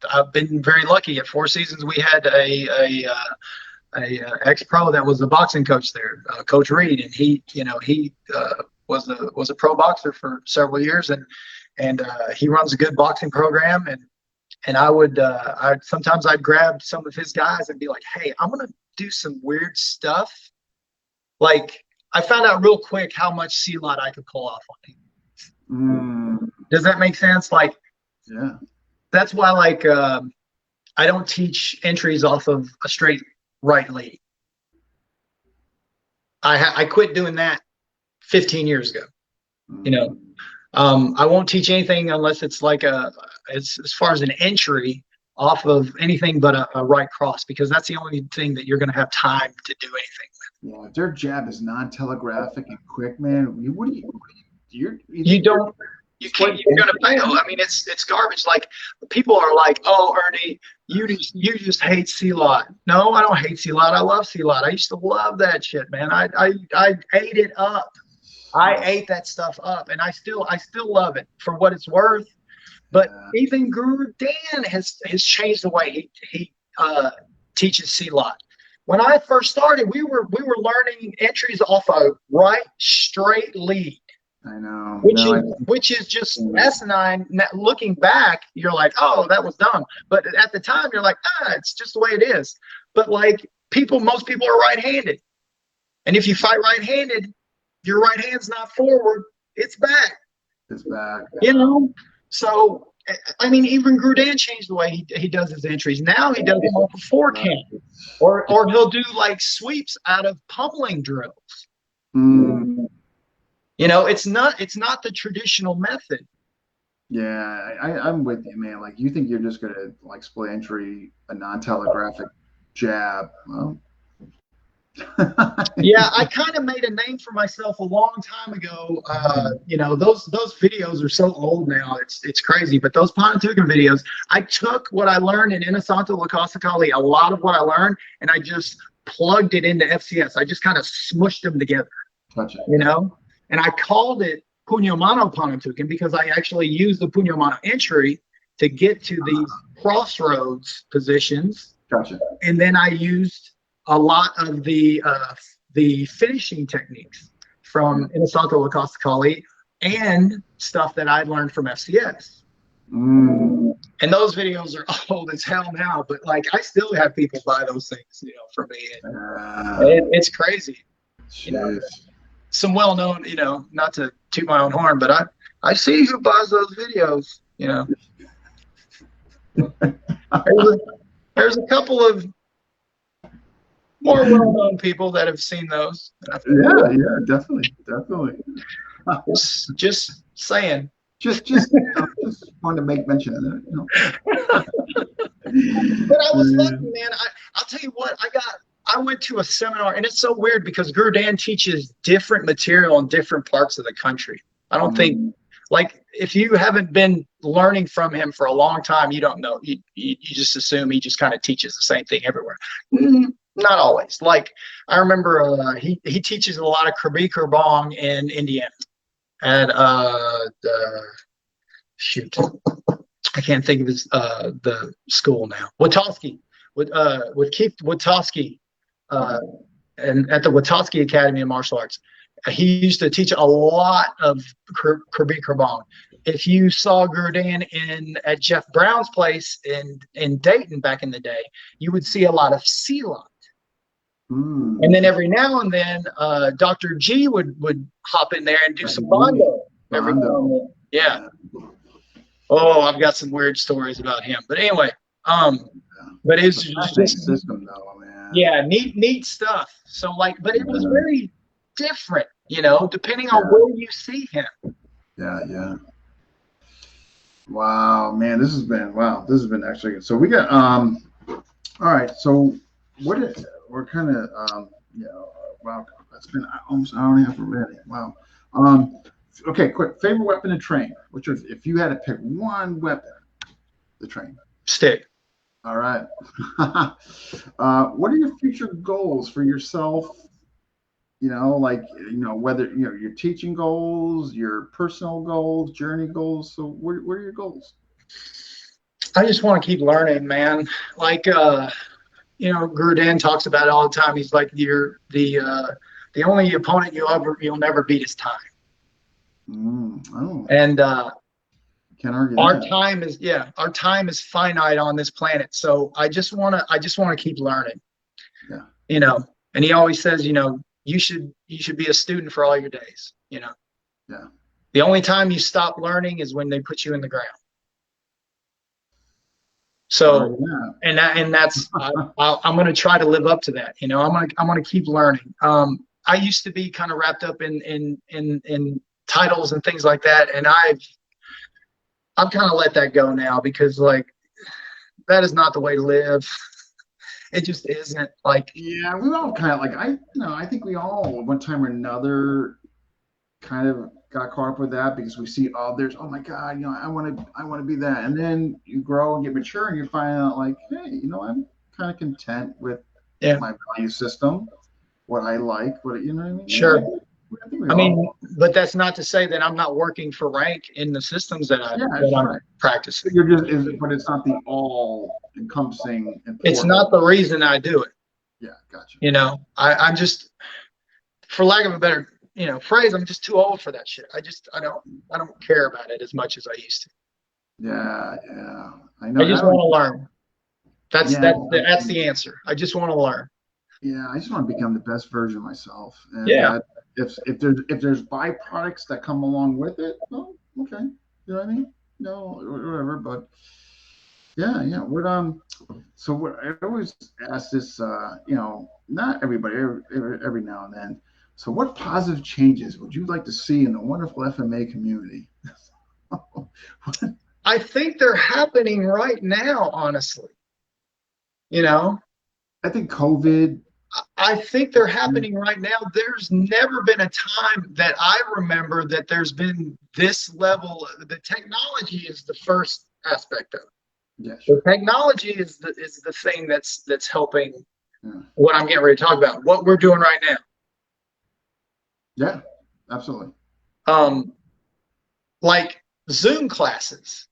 I've been very lucky. At Four Seasons, we had a ex-pro that was a boxing coach there, Coach Reed, and he was a pro boxer for several years, and he runs a good boxing program. And sometimes I'd grab some of his guys and be like, hey, I'm gonna do some weird stuff. Like, I found out real quick how much C-lot I could pull off on him. Does that make sense? Like, yeah. That's why, like, I don't teach entries off of a straight right lead. I quit doing that 15 years ago. I won't teach anything unless it's like as far as an entry off of anything but a right cross, because that's the only thing that you're going to have time to do anything with. Yeah, if their jab is non-telegraphic and quick, man, you're going to fail. I mean, it's garbage. Like, people are like, oh, Ernie, you just hate C-lot. No, I don't hate C-lot. I love C-lot. I used to love that shit, man. I ate it up. I ate that stuff up, and I still love it for what it's worth. But even Guro Dan has changed the way he teaches C-lot. When I first started, we were learning entries off a right straight lead. I know. Which is just asinine. Looking back, you're like, oh, that was dumb. But at the time, you're like, it's just the way it is. But like, most people are right-handed, and if you fight right-handed, your right hand's not forward; it's back. It's back. So, I mean, even Guro Dan changed the way he does his entries. Now he does them off a forehand, or he'll do like sweeps out of pummeling drills. It's not the traditional method. Yeah, I'm with you, man. Like, you think you're just gonna like split entry, a non-telegraphic jab? Well, yeah, I kind of made a name for myself a long time ago. Those videos are so old now, it's crazy. But those Panatukan videos, I took what I learned in Inosanto Lacosta Kali, a lot of what I learned, and I just plugged it into FCS. I just kind of smushed them together. Gotcha. And I called it Puño Mano Panatukan because I actually used the Puño Mano entry to get to these crossroads positions. Gotcha. And then I used a lot of the finishing techniques from Inosanto Lacosta Kali and stuff that I learned from FCS. And those videos are old as hell now, but like, I still have people buy those things, for me. And it's crazy. Some well-known, not to toot my own horn, but I see who buys those videos. There's a couple of more well-known people that have seen those. Yeah, definitely. Just saying. Just wanted to make mention of that. But I was lucky, man. I'll tell you what, I went to a seminar, and it's so weird because Guro Dan teaches different material in different parts of the country. I don't think, like, if you haven't been learning from him for a long time, you don't know. You just assume he just kind of teaches the same thing everywhere. Not always. Like, I remember he teaches a lot of Krabi Kerbong in Indiana. And I can't think of his the school now. Witowski, with Keith Witowski, and at the Witowski Academy of Martial Arts. He used to teach a lot of Kirby Kerbong. If you saw Guro Dan at Jeff Brown's place in Dayton back in the day, you would see a lot of Sealant. And then every now and then, Dr. G would hop in there and do some Bondo. Every now and then. Yeah. Oh, I've got some weird stories about him. But anyway, but it's just system though, man. Yeah, neat stuff. So like, but it was very different, you know, depending on where you see him. Yeah. Wow, man, this has been actually good. So we got all right. So we're kind of wow, that's been almost an hour and a half already. Wow. Okay, quick. Favorite weapon to train? If you had to pick one weapon to train? Stick. All right. What are your future goals for yourself? You know, like, whether, your teaching goals, your personal goals, journey goals. So what are your goals? I just want to keep learning, man. Like, Guro Dan talks about it all the time. He's like, the only opponent you'll never beat is time. And can't argue our that. time is finite on this planet. So I just want to keep learning. Yeah. And he always says, you should be a student for all your days. Yeah. The only time you stop learning is when they put you in the ground. So, and that's I'm going to try to live up to that. I'm going to keep learning. I used to be kind of wrapped up in titles and things like that, and I've kind of let that go now, because like that is not the way to live. It just isn't. Like, yeah, we all kind of like, I think we all at one time or another kind of got caught up with that, because we see, oh my God, I want to be that. And then you grow and get mature and you find out like, hey, I'm kind of content with my value system, what I like, what, you know what I mean? Sure. I mean, but that's not to say that I'm not working for rank in the systems that I'm practicing. But it's not the all encompassing. It's not the reason I do it. Yeah, gotcha. I'm just, for lack of a better phrase, I'm just too old for that shit. I don't care about it as much as I used to. Yeah, I know. I just want to learn. That's the answer. I just want to learn. Yeah, I just want to become the best version of myself. And if there's byproducts that come along with it, well, okay. You know what I mean? No, whatever. But yeah. So what I always ask this, not everybody, every now and then. So what positive changes would you like to see in the wonderful FMA community? I think they're happening right now, honestly. I think COVID. I think they're happening right now. There's never been a time that I remember that there's been this level. The technology is the first aspect of it. Yeah, sure. The technology is the thing that's helping what I'm getting ready to talk about, what we're doing right now. Yeah, absolutely. Like Zoom classes.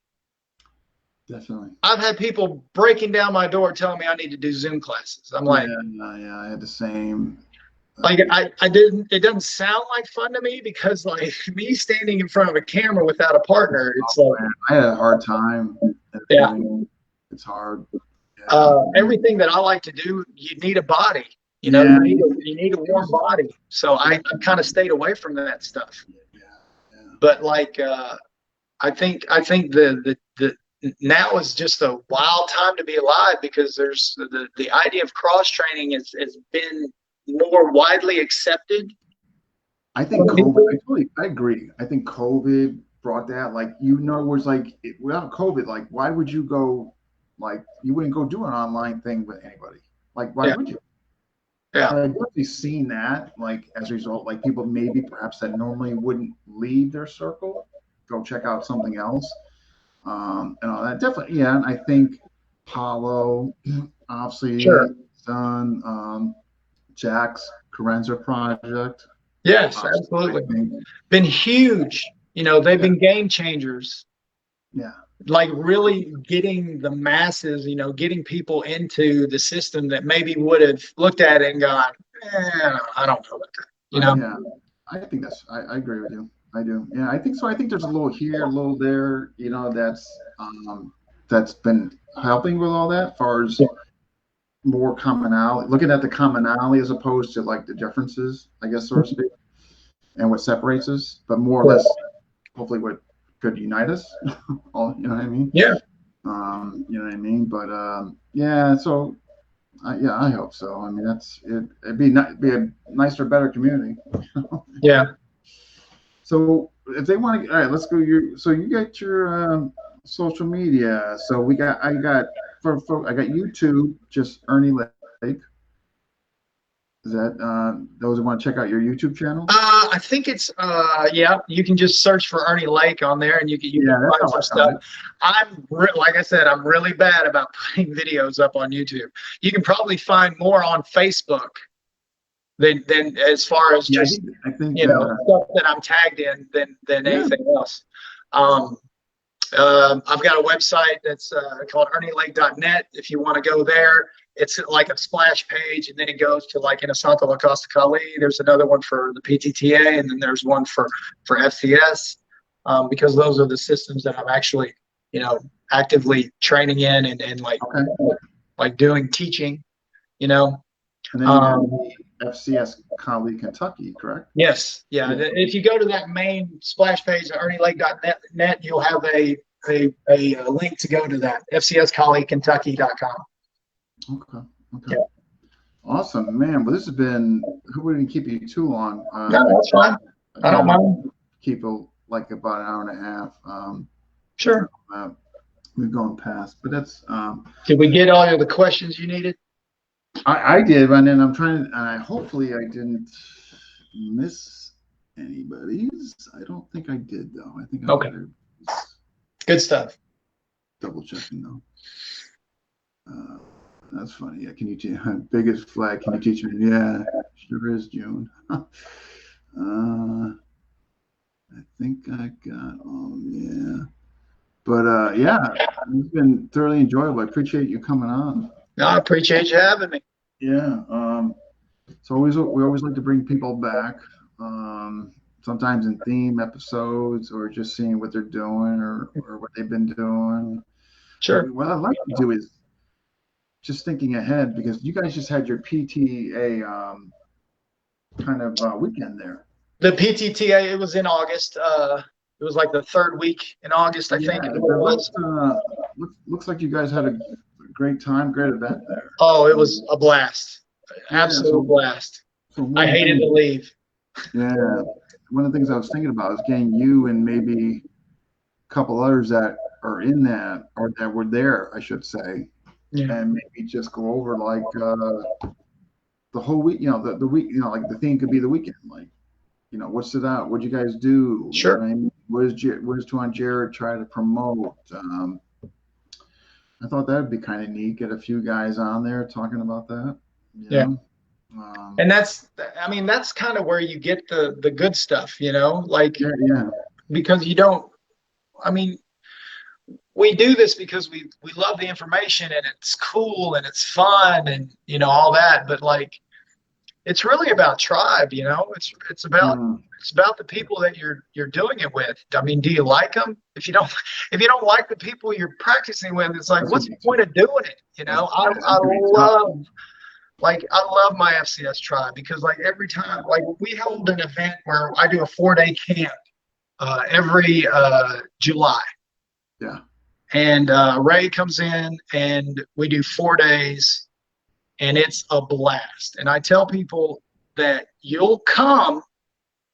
Definitely. I've had people breaking down my door telling me I need to do Zoom classes. I'm like, yeah, I had the same. Like it doesn't sound like fun to me, because like me standing in front of a camera without a partner, it's like, man, I had a hard time. Yeah. It's hard. Yeah. Everything that I like to do, you need a body. You need a warm body. So I kind of stayed away from that stuff. Yeah. But like I think the now is just a wild time to be alive, because there's the idea of cross training has been more widely accepted. I think COVID, I agree. I think COVID brought that, like, was like, without COVID, like, why would you go, like, you wouldn't go do an online thing with anybody. Like, why would you? Yeah. I've definitely seen that, like, as a result, like, people maybe perhaps that normally wouldn't leave their circle, go check out something else. And all that. Definitely, yeah. And I think Paulo, obviously, done, Jack's Carenza project. Yes, absolutely. Been huge. They've been game changers. Yeah. like really getting the masses, getting people into the system that maybe would have looked at it and gone, I don't know about that, Yeah, I think I agree with you. I do. Yeah, I think so. I think there's a little here, a little there, that's been helping with all that, as far as more commonality, looking at the commonality as opposed to like the differences, I guess, so to speak, and what separates us, but more or less, hopefully, what could unite us. All, you know what I mean? Yeah. You know what I mean? But yeah, so yeah, I hope so. I mean, that's it. It'd be a nicer, better community. Yeah. So if they want to, all right, let's go. So you got your social media. So I got YouTube, just Ernie Lake. Is that those who want to check out your YouTube channel? I think it's yeah. You can just search for Ernie Lake on there, and you can find some stuff. Like I said, I'm really bad about putting videos up on YouTube. You can probably find more on Facebook than as far as just I think stuff that I'm tagged in than anything else. I've got a website that's called ernielake.net. If you want to go there, it's like a splash page, and then it goes to like Inasanto La Costa Cali. There's another one for the PTTA, and then there's one for FCS, because those are the systems that I'm actually, actively training in and like doing teaching, And then you have the FCS Cali, Kentucky, correct? Yes. Yeah. If you go to that main splash page at ernielake.net, you'll have a link to go to that, FCSCollegeKentucky.com. Okay. Yeah. Awesome, man. Well, this has been. We didn't keep you too long. No, that's fine. I don't mind. Keep like about an hour and a half. Sure. We've gone past, but that's. Did we get all of the questions you needed? I did, and then I'm trying. Hopefully, I didn't miss anybody's. I don't think I did, though. I think I okay. Good stuff. Double checking though. That's funny. Yeah, can you teach biggest flag? Can you teach me? Yeah, sure is, June. I think I got yeah. But yeah, it's been thoroughly enjoyable. I appreciate you coming on. No, I appreciate you having me. Yeah. So we always like to bring people back. Sometimes in theme episodes, or just seeing what they're doing or what they've been doing. Sure. What I'd like to do is just thinking ahead, because you guys just had your PTA kind of weekend there. The PTTA, it was in August. It was like the third week in August, I think. It was. Looks like you guys had a great time, great event there. Oh, it was a blast. Absolute blast. So I hated to leave. Yeah. One of the things I was thinking about is getting you and maybe a couple others that are in that, or that were there, I should say. Yeah. And maybe just go over like the whole week, the week, like the theme could be the weekend, like, what's it out? What'd you guys do? Sure. What does Tuhon Jared try to promote? I thought that would be kind of neat. Get a few guys on there talking about that. Yeah. And that's kind of where you get the good stuff, like, yeah. Because we do this because we love the information, and it's cool and it's fun and all that, but like, it's really about tribe. It's about the people that you're doing it with. I mean, do you like them? If you don't like the people you're practicing with, it's like, what's the point of doing it? I love my FCS tribe, because like every time, like we hold an event where I do a 4-day camp every July. Yeah. And Ray comes in and we do 4 days, and it's a blast. And I tell people that you'll come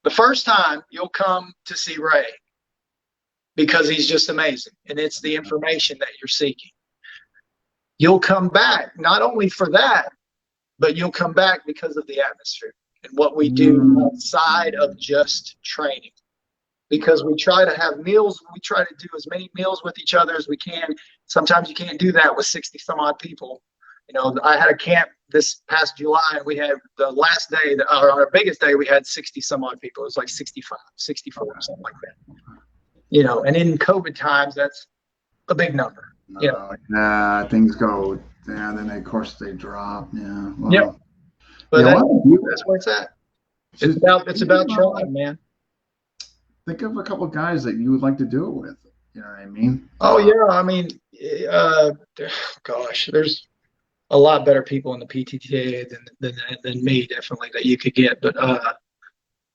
the first time, you'll come to see Ray because he's just amazing. And it's the information that you're seeking. You'll come back not only for that, but you'll come back because of the atmosphere and what we do outside of just training. Because we try to have meals, we try to do as many meals with each other as we can. Sometimes you can't do that with 60 some odd people. I had a camp this past July, and we had the last day, or our biggest day, we had 60 some odd people. It was like 65, 64, something like that. And in COVID times, that's a big number. Yeah, things go. Yeah, then of course they drop. Yeah. Well, Yep. But yeah, that's where it's at. It's about trying, man. Think of a couple of guys that you would like to do it with. You know what I mean? Oh yeah, I mean, gosh, there's a lot better people in the PTTA than me, definitely, that you could get.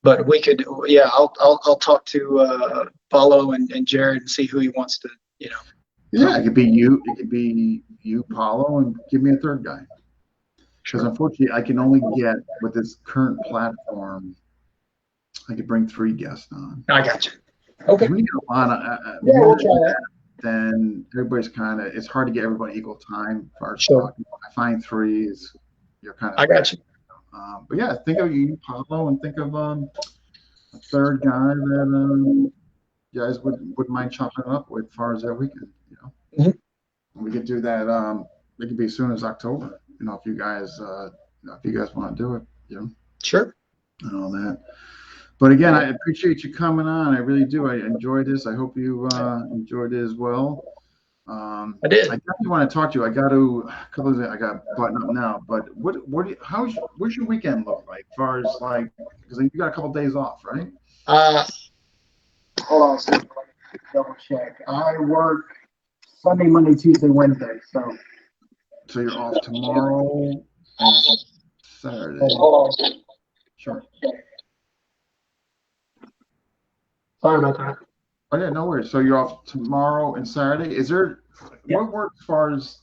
But we could, yeah. I'll talk to Paulo and Jared and see who he wants to, Yeah, it could be you. It could be you, Paulo, and give me a third guy. Because unfortunately, I can only get with this current platform. I could bring 3 guests on. I got you. Okay. We need a lot of. Yeah, we'll try that. Then everybody's kind of. It's hard to get everybody equal time for our Sure. talk. I find 3 is you're kind of. I got you. But yeah, think of you, Paulo, and think of a third guy that you guys would mind chopping it up with as far as that weekend. Mm-hmm. We could do that. It could be as soon as October. If you guys want to do it. Sure. And all that. But again, I appreciate you coming on. I really do. I enjoyed this. I hope you enjoyed it as well. I did. I definitely want to talk to you. I got a couple of things I got buttoned up now. But where's your weekend look like? As far as because you got a couple of days off, right? Hold on a second. Double check. I work Sunday, Monday, Tuesday, Wednesday. So you're off tomorrow and Saturday. Hold on. Sure. Sorry about that. Oh yeah, no worries. So you're off tomorrow and Saturday. Is there what works as far as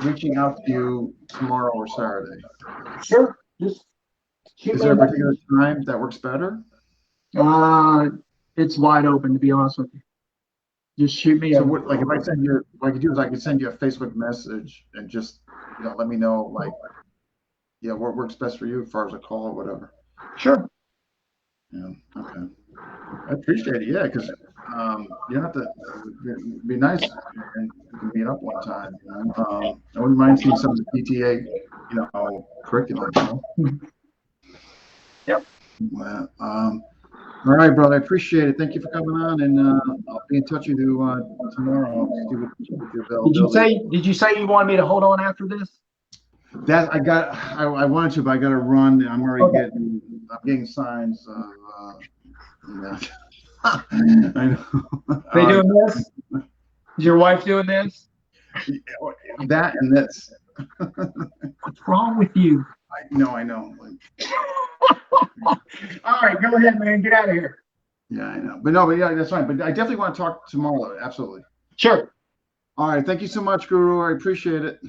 reaching out to you tomorrow or Saturday? Sure. Just is there a particular time that works better? It's wide open, to be honest with you. Just shoot me. So what, if I send you, what I could do is I could send you a Facebook message and just let me know what works best for you as far as a call or whatever. Sure. Yeah. Okay. I appreciate it. Yeah, because you have to be nice and we can meet up one time. I wouldn't mind seeing some of the PTA, curriculum. Yep. All right, brother. I appreciate it. Thank you for coming on, and I'll be in touch with you tomorrow. See what your availability. Did you say you wanted me to hold on after this? That I wanted to, but I got to run. I'm already getting signs. I know. They doing this? Is your wife doing this? That and this. What's wrong with you? I know. All right, go ahead, man. Get out of here. Yeah, I know. But yeah, that's fine. But I definitely want to talk tomorrow. Absolutely. Sure. All right. Thank you so much, Guru. I appreciate it.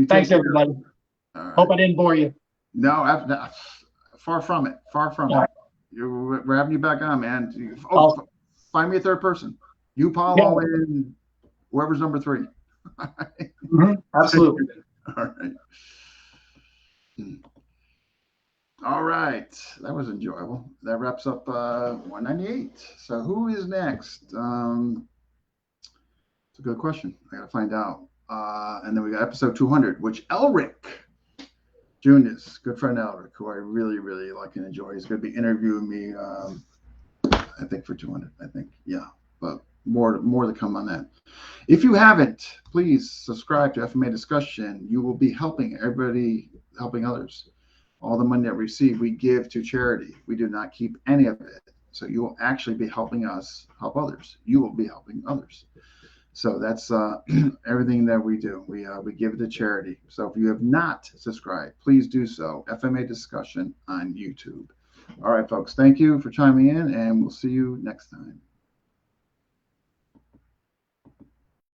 Thanks, everybody. Right. Hope I didn't bore you. No, far from it. Far from it. We're having you back on, man. Find me a third person. You, Paulo, and whoever's number 3. Mm-hmm. Absolutely. All right. All right. That was enjoyable. That wraps up 198. So who is next? It's a good question. I got to find out. And then we got episode 200, which Elric Junius, good friend Elric, who I really, really like and enjoy. He's going to be interviewing me, I think, for 200. I think, yeah. But more to come on that. If you haven't, please subscribe to FMA Discussion. You will be helping everybody, helping others. All the money that we receive, we give to charity. We do not keep any of it. So you will actually be helping us help others. You will be helping others. So that's everything that we do. We give it to charity. So if you have not subscribed, please do so. FMA Discussion on YouTube. All right, folks. Thank you for chiming in, and we'll see you next time.